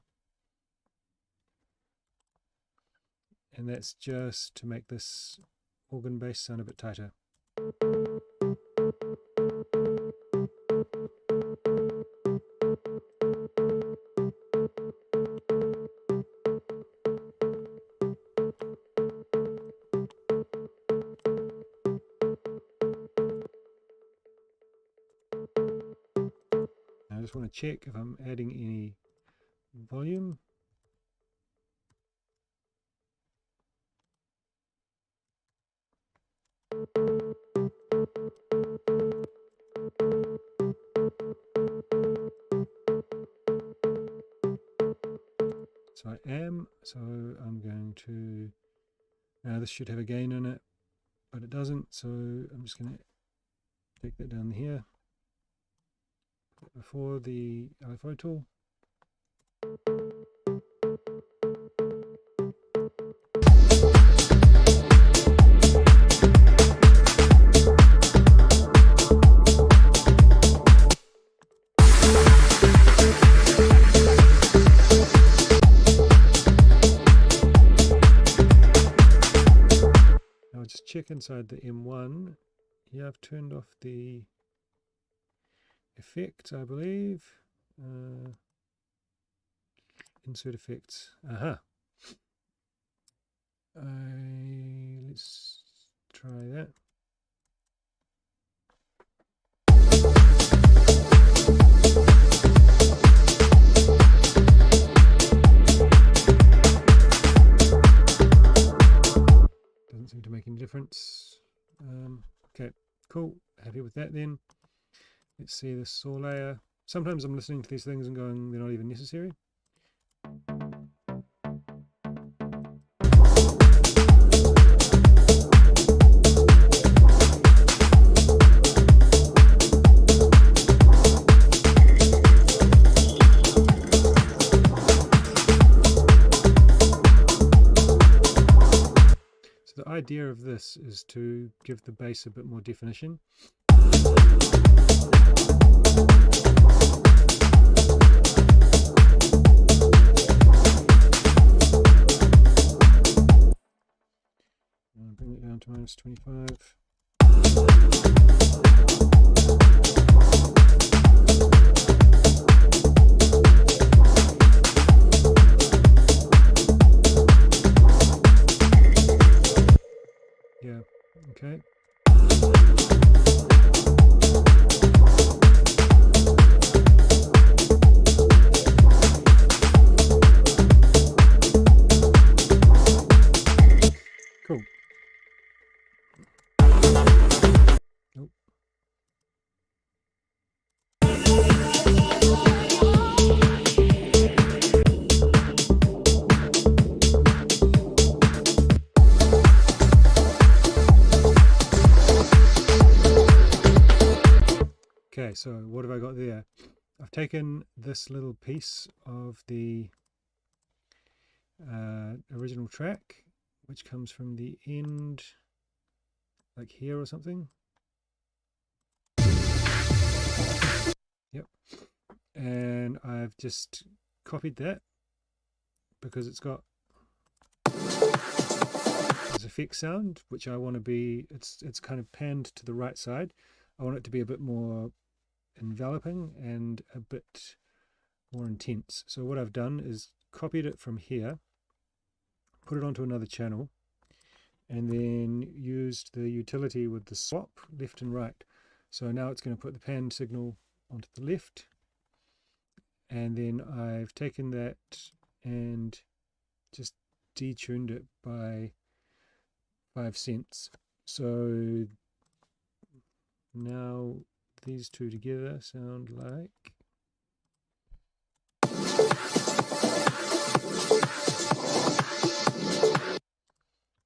And that's just to make this organ bass sound a bit tighter. Now I just want to check if I'm adding any volume. So I am, so I'm going to, now this should have a gain in it, but it doesn't, so I'm just going to take that down here, put it before the LFO tool. Just check inside the M1. Here I've turned off the effects, I believe. Insert effects. Aha. Let's try that. Doesn't seem to make any difference. Okay, cool. Happy with that then. Let's see the saw layer. Sometimes I'm listening to these things and going, they're not even necessary. The idea of this is to give the bass a bit more definition. minus 25. Yeah, okay. Cool. Nope. Okay, so what have I got there? I've taken this little piece of the original track, which comes from the end, like here or something. Yep. And I've just copied that because it's got this effect sound, which I want to be, it's kind of panned to the right side. I want it to be a bit more enveloping and a bit more intense. So what I've done is copied it from here, put it onto another channel, and then used the utility with the swap left and right. So now it's going to put the pan signal onto the left, and then I've taken that and just detuned it by 5 cents. So now these two together sound like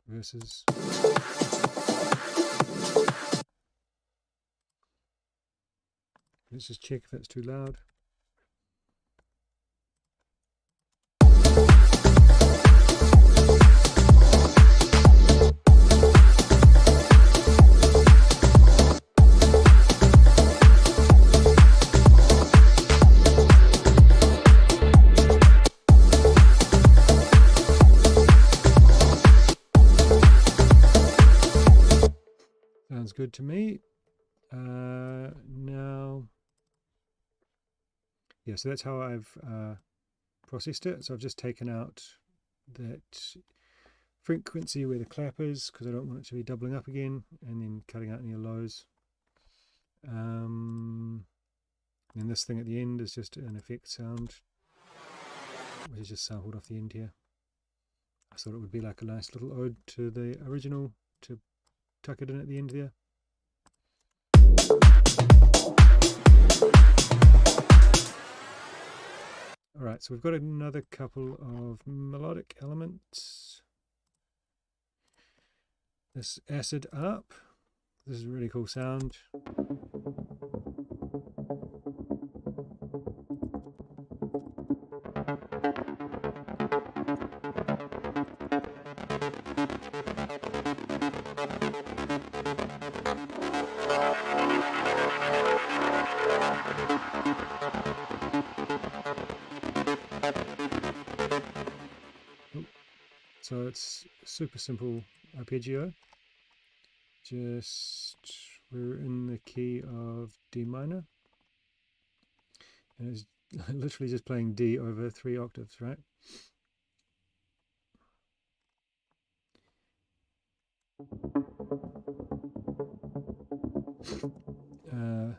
versus let's just check if that's too loud. Sounds good to me. Now, yeah, so that's how I've processed it. So I've just taken out that frequency where the clap is, because I don't want it to be doubling up again, and then cutting out any lows. And this thing at the end is just an effect sound, which is just sampled off the end here. I thought it would be like a nice little ode to the original to tuck it in at the end there. Alright, so we've got another couple of melodic elements. This acid up. This is a really cool sound. So it's super simple arpeggio. Just we're in the key of D minor, and it's literally just playing D over 3 octaves, right?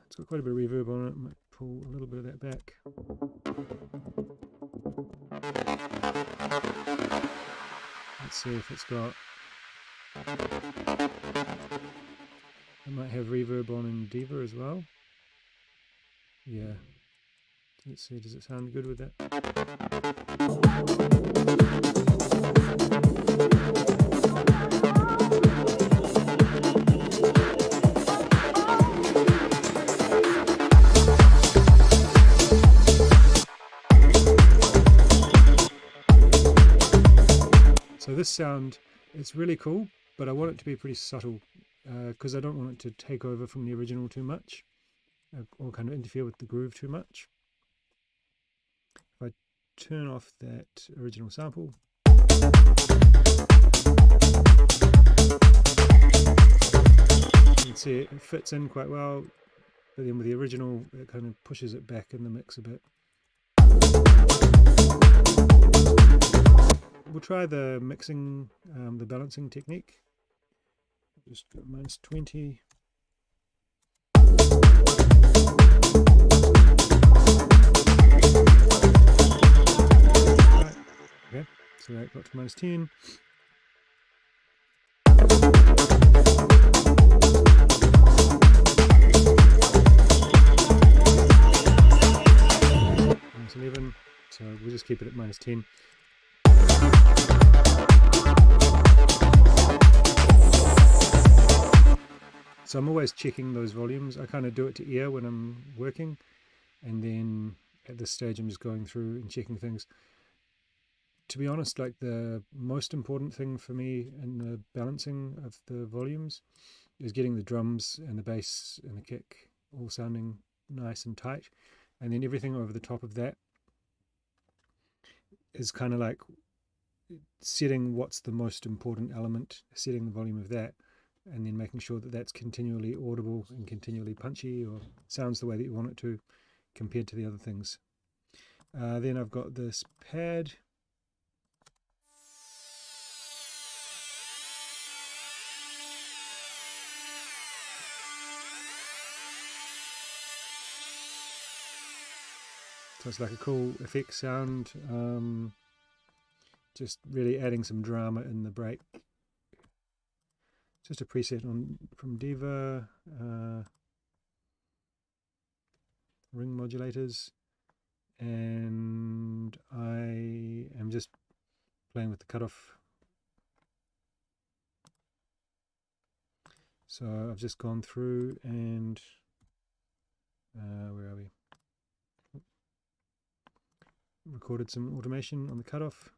It's got quite a bit of reverb on it. I might pull a little bit of that back. Let's see if it's got, it might have reverb on in Diva as well. Yeah. Let's see, does it sound good with that? So this sound, it's really cool, but I want it to be pretty subtle because I don't want it to take over from the original too much or kind of interfere with the groove too much. If I turn off that original sample, can see it fits in quite well, but then with the original it kind of pushes it back in the mix a bit. We'll try the mixing, the balancing technique. Just go -20. Right. Okay, so that got to -10. -11, so we'll just keep it at -10. So I'm always checking those volumes. I kind of do it to ear when I'm working, and then at this stage I'm just going through and checking things. To be honest, like the most important thing for me in the balancing of the volumes is getting the drums and the bass and the kick all sounding nice and tight, and then everything over the top of that is kind of like setting what's the most important element, setting the volume of that, and then making sure that that's continually audible and continually punchy or sounds the way that you want it to compared to the other things. Then I've got this pad. So it's like a cool effect sound, just really adding some drama in the break. Just a preset from Diva, ring modulators, and I am just playing with the cutoff. So I've just gone through and where are we? Recorded some automation on the cutoff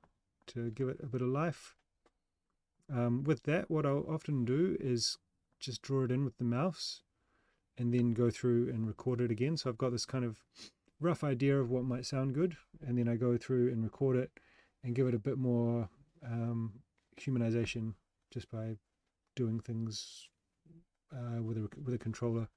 to give it a bit of life. With that, what I'll often do is just draw it in with the mouse and then go through and record it again. So I've got this kind of rough idea of what might sound good, and then I go through and record it and give it a bit more humanization just by doing things with a controller.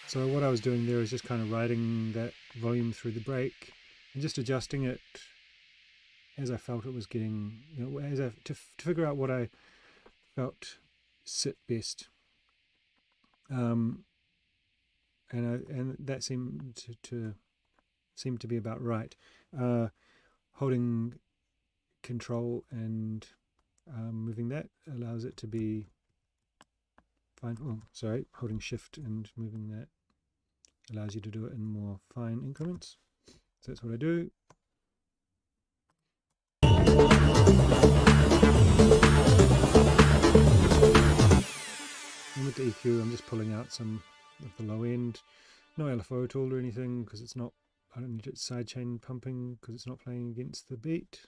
So what I was doing there is just kind of riding that volume through the break and just adjusting it as I felt it was getting, to figure out what I felt sit best. And that seemed to be about right. Holding control and moving that allows it to be fine. Oh, sorry, holding shift and moving that allows you to do it in more fine increments. So that's what I do. And with the EQ, I'm just pulling out some of the low end. No LFO tool or anything, because it's not, I don't need it sidechain pumping because it's not playing against the beat.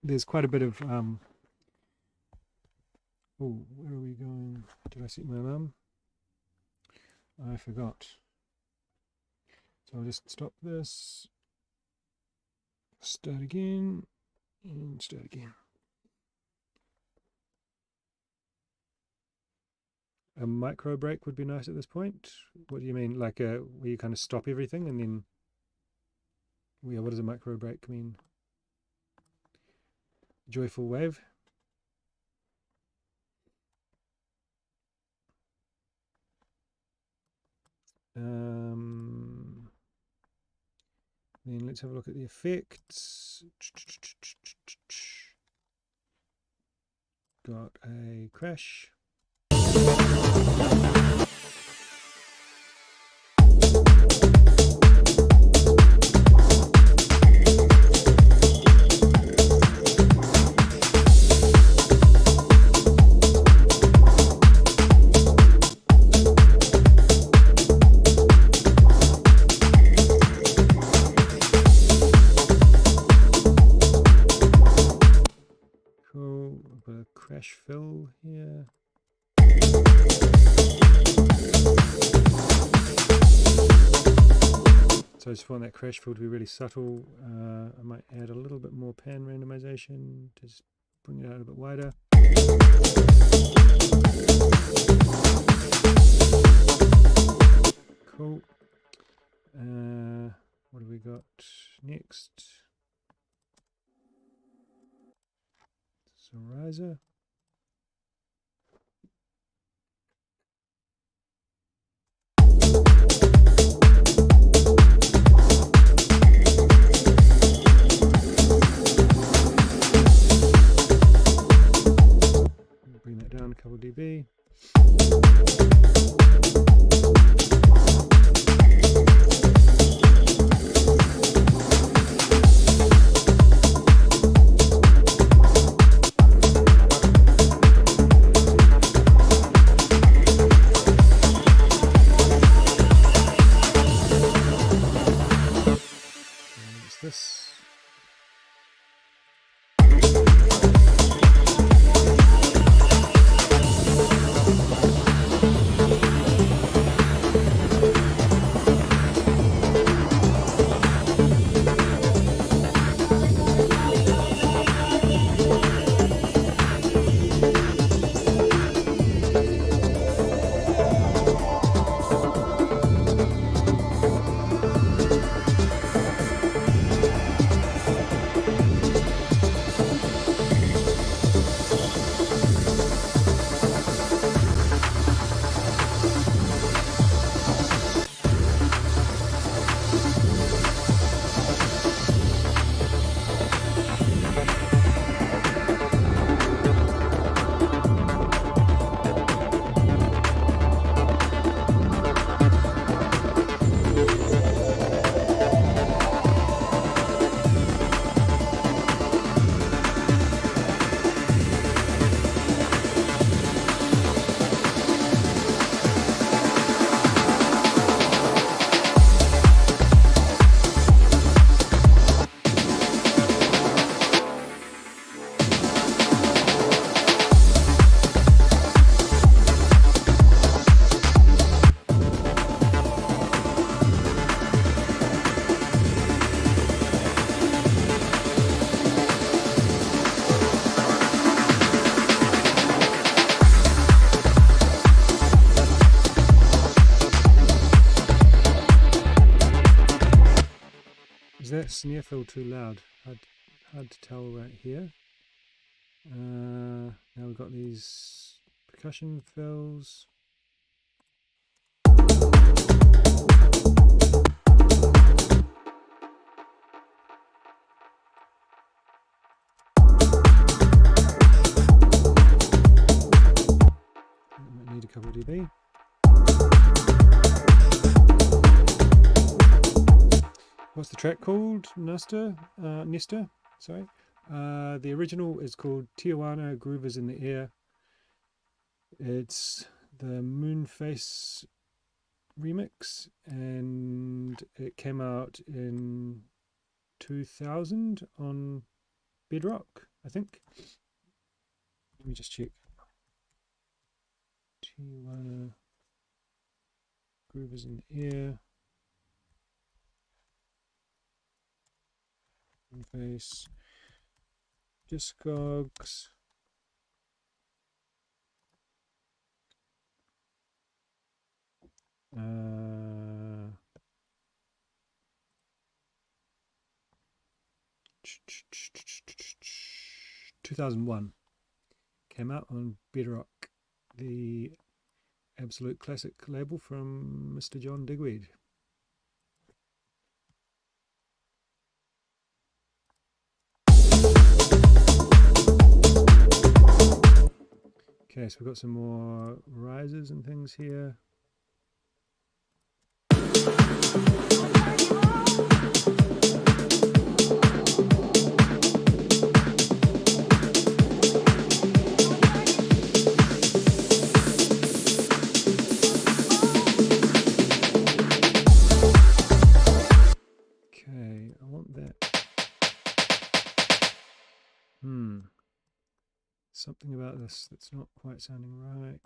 There's quite a bit of, oh, where are we going? Did I set my alarm? I forgot. So I'll just stop this, start again, and start again. A micro break would be nice at this point. What do you mean? Like where you kind of stop everything and then... Yeah, what does a micro break mean? Joyful wave. Then let's have a look at the effects. Got a crash. Crash fill here. So I just want that crash fill to be really subtle. I might add a little bit more pan randomization to just bring it out a bit wider. Cool. What do we got next? So riser. Bring that down a couple dB. This. Is that snare fill too loud? Hard to tell right here. Now we've got these percussion fills. Might need a couple of dB. What's the track called? Nesta, sorry. The original is called Tijuana Groovers in the Air. It's the Moonface remix, and it came out in 2000 on Bedrock, I think. Let me just check. Tijuana Groovers in the Air. Moonface. Discogs. ...2001. Came out on Bedrock, the absolute classic label from Mr. John Digweed. Okay, so we've got some more risers and things here. Okay, I want that. Something about this that's not quite sounding right.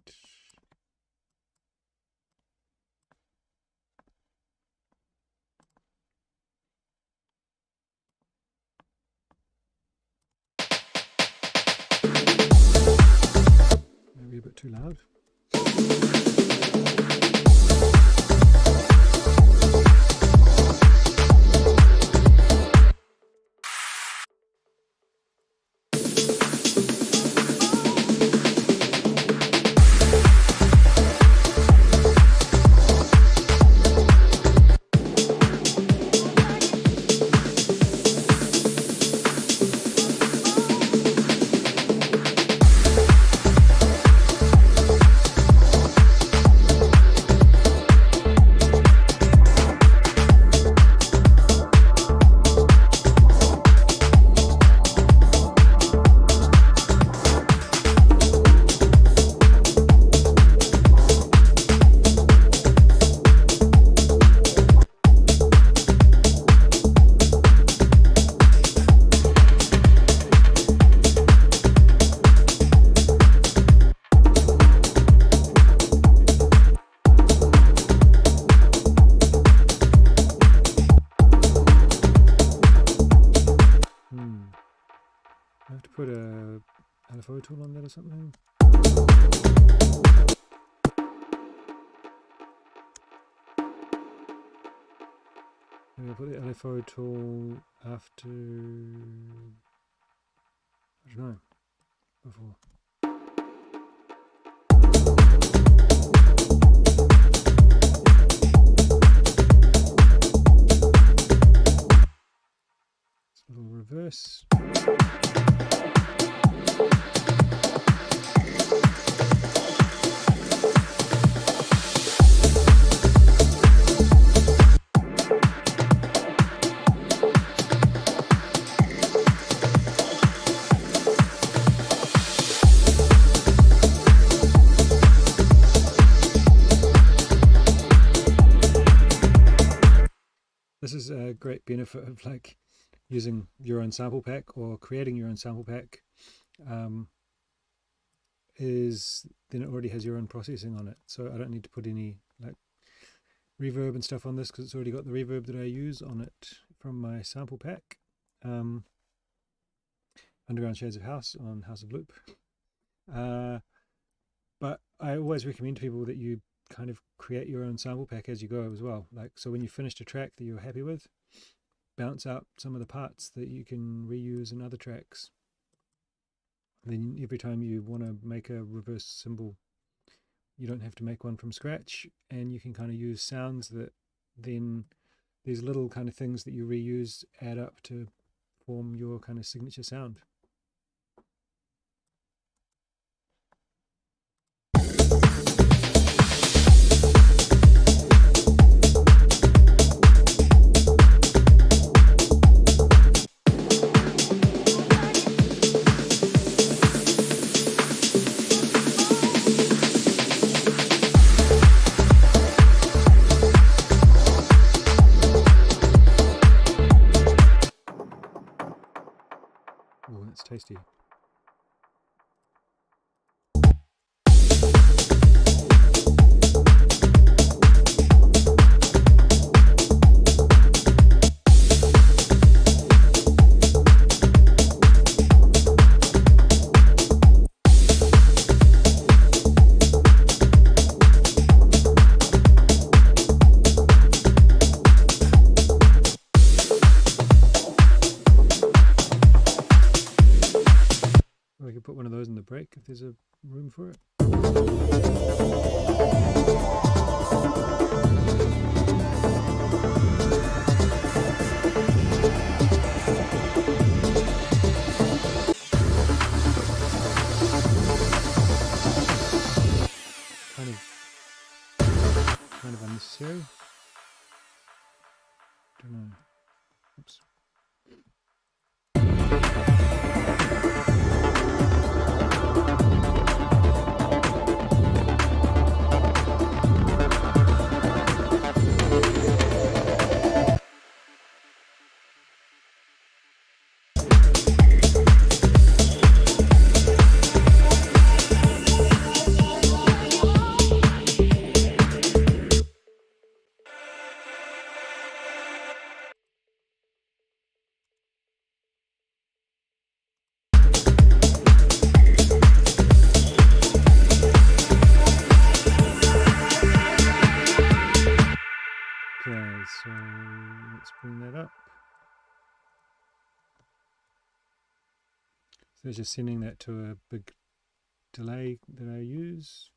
Maybe a bit too loud. I have to put a LFO tool on that or something. Maybe I'll put the LFO tool after, I don't know, before. It's a little reverse. This is a great benefit of like using your own sample pack or creating your own sample pack, is then it already has your own processing on it. So I don't need to put any like reverb and stuff on this because it's already got the reverb that I use on it from my sample pack. Underground Shades of House on House of Loop. But I always recommend to people that you kind of create your own sample pack as you go as well. Like, so when you finished a track that you're happy with, bounce out some of the parts that you can reuse in other tracks. Then every time you want to make a reverse cymbal, you don't have to make one from scratch, and you can kind of use sounds that then these little kind of things that you reuse add up to form your kind of signature sound. Oh, that's tasty. Or I could put one of those in the break if there's a room for it. Kind of unnecessary. Don't know. Oops. Okay, so let's bring that up. So just sending that to a big delay that I use.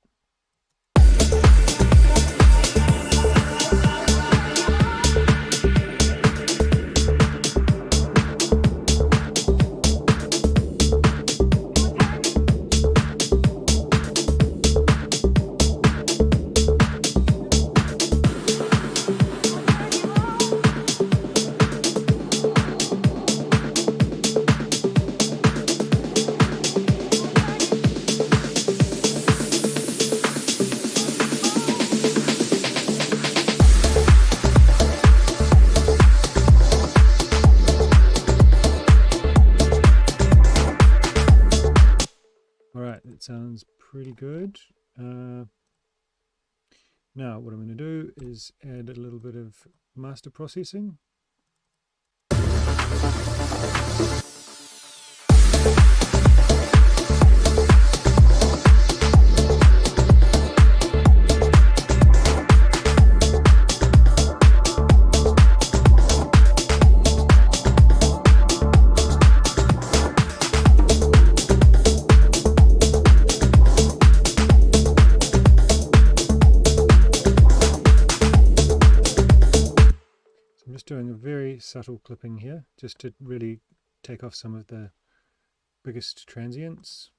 Sounds pretty good. Now what I'm going to do is add a little bit of master processing. Doing a very subtle clipping here just to really take off some of the biggest transients.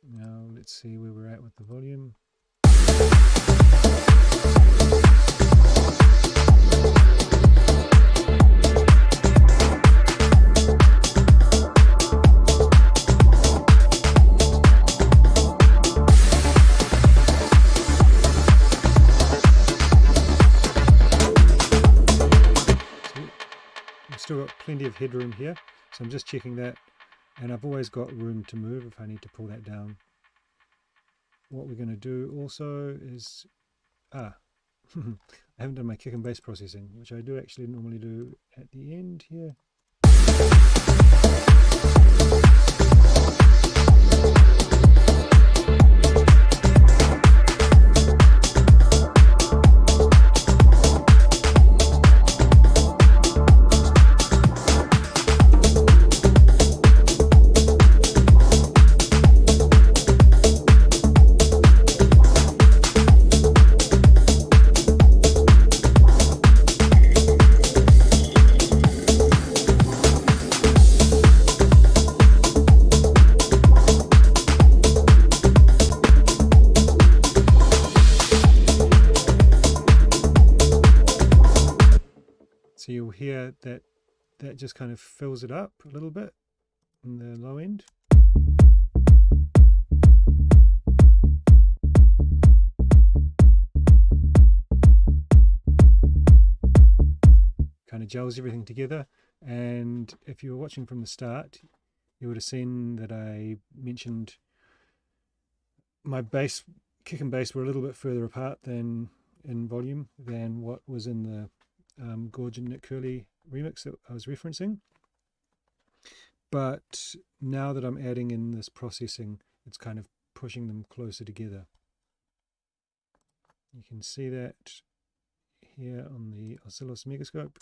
Now let's see where we're at with the volume. Still got plenty of headroom here, so I'm just checking that, and I've always got room to move if I need to pull that down. What we're going to do also is I haven't done my kick and bass processing, which I do actually normally do at the end here. So you'll hear that that just kind of fills it up a little bit in the low end. Kind of gels everything together, and if you were watching from the start, you would have seen that I mentioned my bass, kick and bass were a little bit further apart than in volume than what was in the Gorge and Nick Curley remix that I was referencing. But now that I'm adding in this processing, it's kind of pushing them closer together. You can see that here on the oscilloscope megoscope.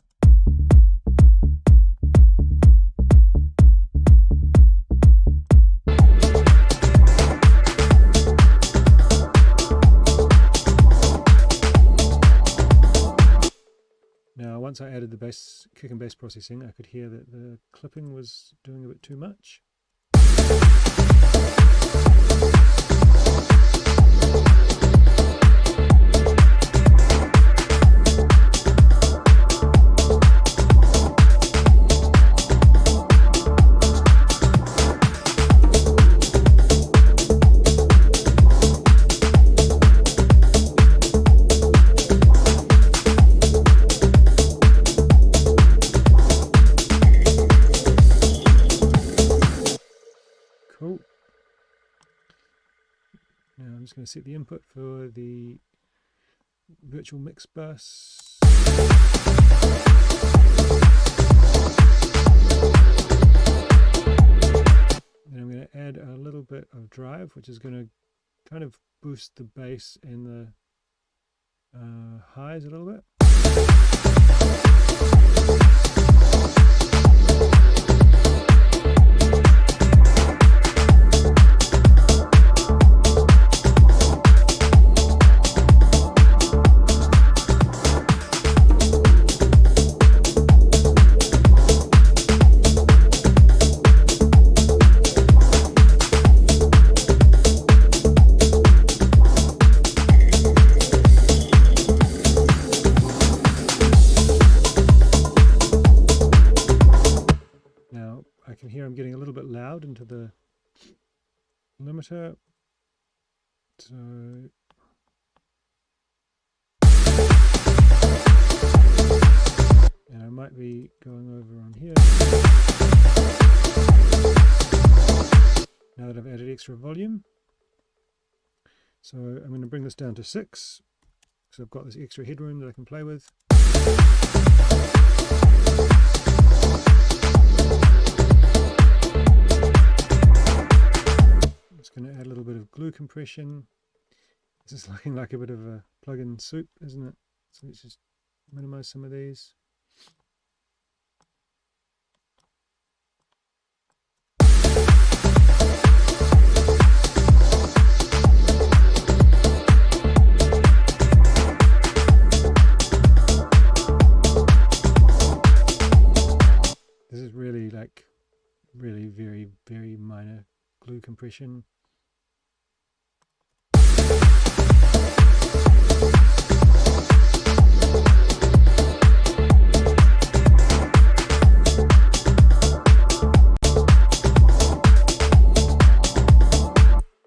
Now, once I added the bass, kick and bass processing, I could hear that the clipping was doing a bit too much. Cool. Now I'm just going to set the input for the virtual mix bus. Then I'm going to add a little bit of drive, which is going to kind of boost the bass and the highs a little bit. I'm getting a little bit loud into the limiter, so and I might be going over on here now that I've added extra volume. So I'm going to bring this down to 6 because I've got this extra headroom that I can play with. Going to add a little bit of glue compression. This is looking like a bit of a plug-in soup, isn't it? So let's just minimize some of these. This is really like very, very minor glue compression.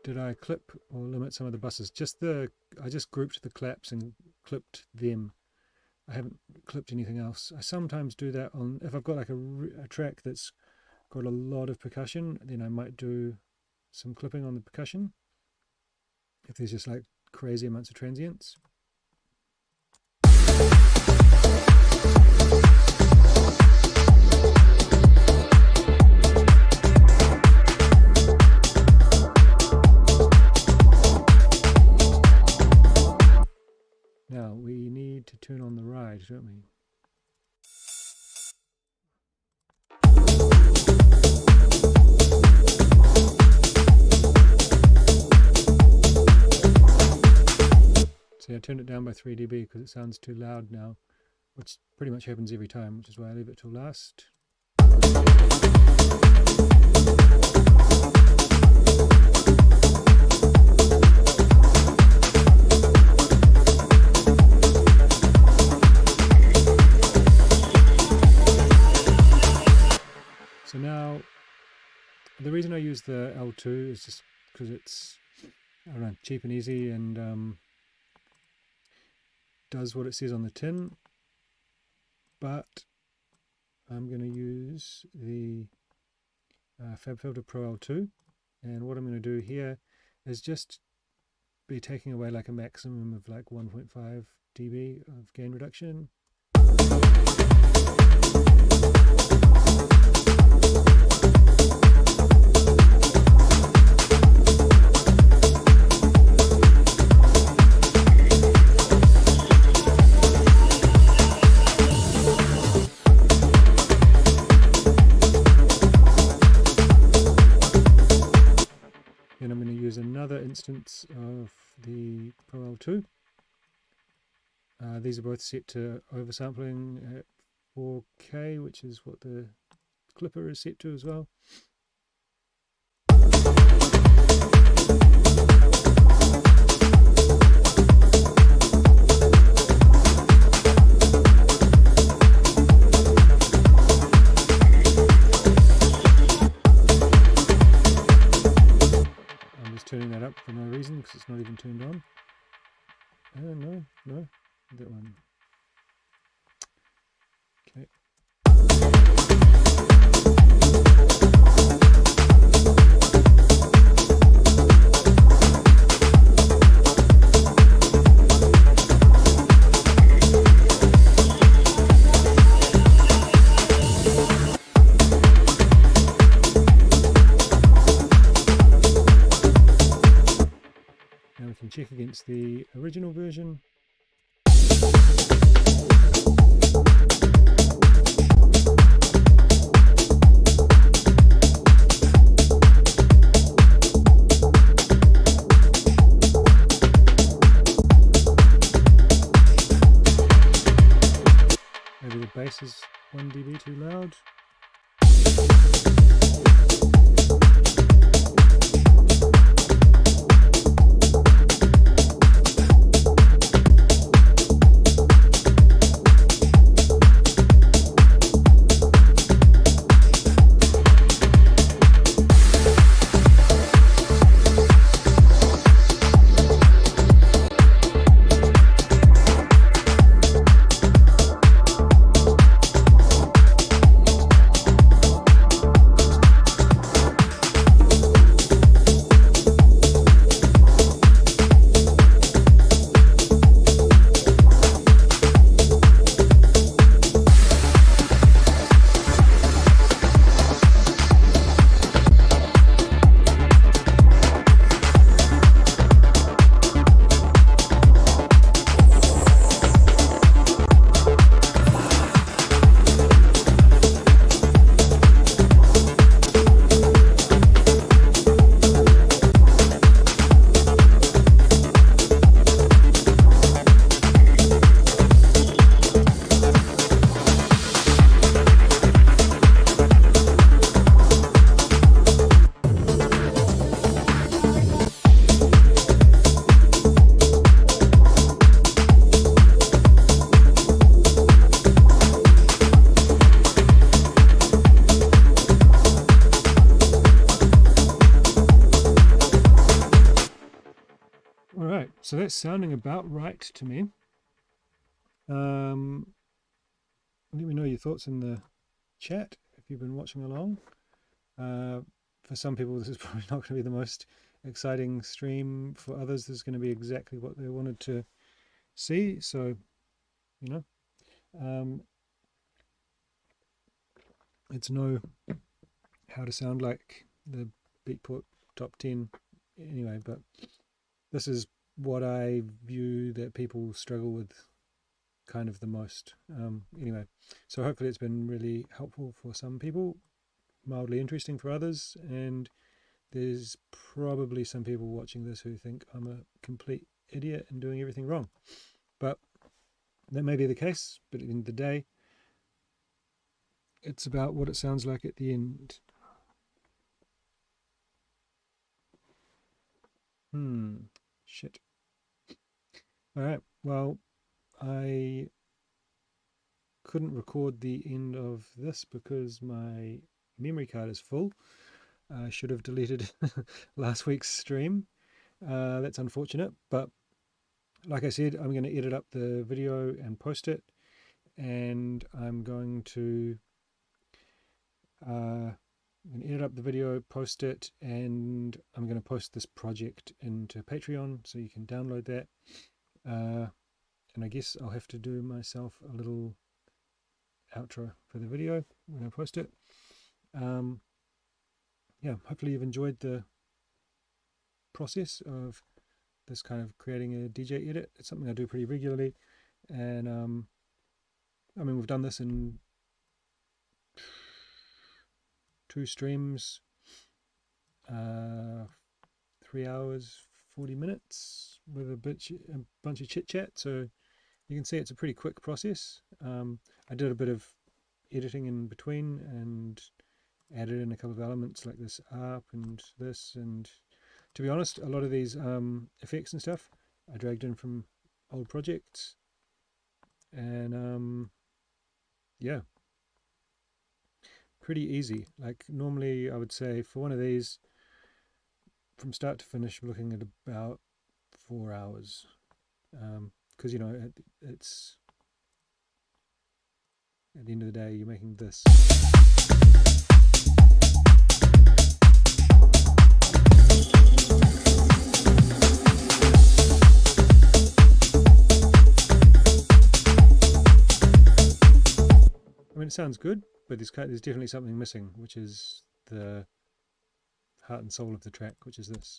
Did I clip or limit some of the buses? I just grouped the claps and clipped them. I haven't clipped anything else. I sometimes do that on, if I've got like a track that's got a lot of percussion, then I might do some clipping on the percussion if there's just like crazy amounts of transients. Now we need to turn on the ride, don't we? See, I turned it down by 3 dB because it sounds too loud now, which pretty much happens every time, which is why I leave it till last. So now, the reason I use the L2 is just because it's, I don't know, cheap and easy and does what it says on the tin. But I'm going to use the FabFilter Pro L2, and what I'm going to do here is just be taking away like a maximum of like 1.5 dB of gain reduction. instance of the Pro L2. These are both set to oversampling at 4K, which is what the clipper is set to as well. Turning that up for no reason because it's not even turned on. No, that one. Okay. Now we can check against the original version. Maybe the bass is 1 dB too loud. So that's sounding about right to me. Let me know your thoughts in the chat if you've been watching along. For some people this is probably not going to be the most exciting stream. For others this is going to be exactly what they wanted to see. So, you know, it's no how to sound like the Beatport top 10 anyway, but this is what I view that people struggle with kind of the most. Anyway, so hopefully it's been really helpful for some people, mildly interesting for others, and there's probably some people watching this who think I'm a complete idiot and doing everything wrong. But that may be the case, but at the end of the day, it's about what it sounds like at the end. Shit. Alright, well, I couldn't record the end of this because my memory card is full. I should have deleted last week's stream. That's unfortunate, but like I said, I'm going to edit up the video and post it, and I'm going to edit up the video, post it, and I'm going to post this project into Patreon so you can download that. And I guess I'll have to do myself a little outro for the video when I post it. Yeah, hopefully you've enjoyed the process of this kind of creating a DJ edit. It's something I do pretty regularly, and I mean, we've done this in 2 streams, 3 hours, 40 minutes with a bunch of chit chat. So you can see it's a pretty quick process. I did a bit of editing in between and added in a couple of elements like this ARP and this, and to be honest, a lot of these effects and stuff I dragged in from old projects, and yeah, pretty easy. Like normally I would say for one of these from start to finish we're looking at about 4 hours, because you know it's at the end of the day you're making this. I mean, it sounds good, but there's definitely something missing, which is the heart and soul of the track, which is this.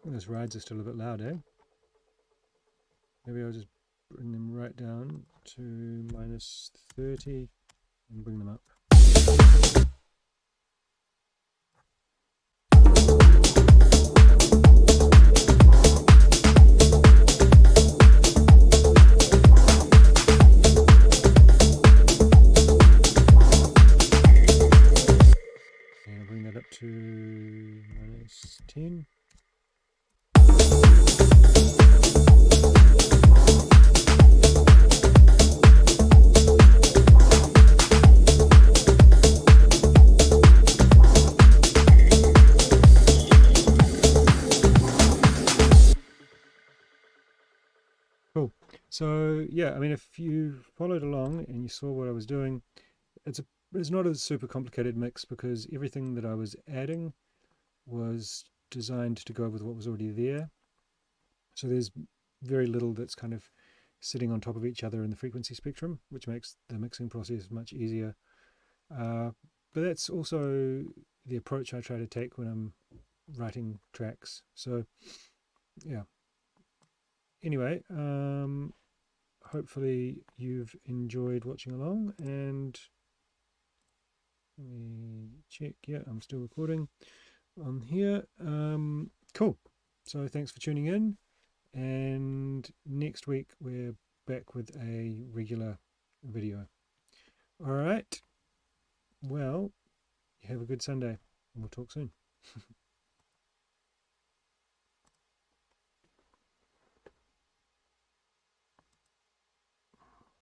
Those rides are still a bit loud, eh? Maybe I'll just bring them right down to -30 and bring them up. And I'll bring that up to -10. Cool. So yeah, I mean, if you followed along and you saw what I was doing, it's not a super complicated mix because everything that I was adding was designed to go with what was already there. So there's very little that's kind of sitting on top of each other in the frequency spectrum, which makes the mixing process much easier. But that's also the approach I try to take when I'm writing tracks. So yeah. Anyway, hopefully you've enjoyed watching along, and let me check. Yeah, I'm still recording on here. Cool. So thanks for tuning in, and next week we're back with a regular video. All right. Well, have a good Sunday, and we'll talk soon.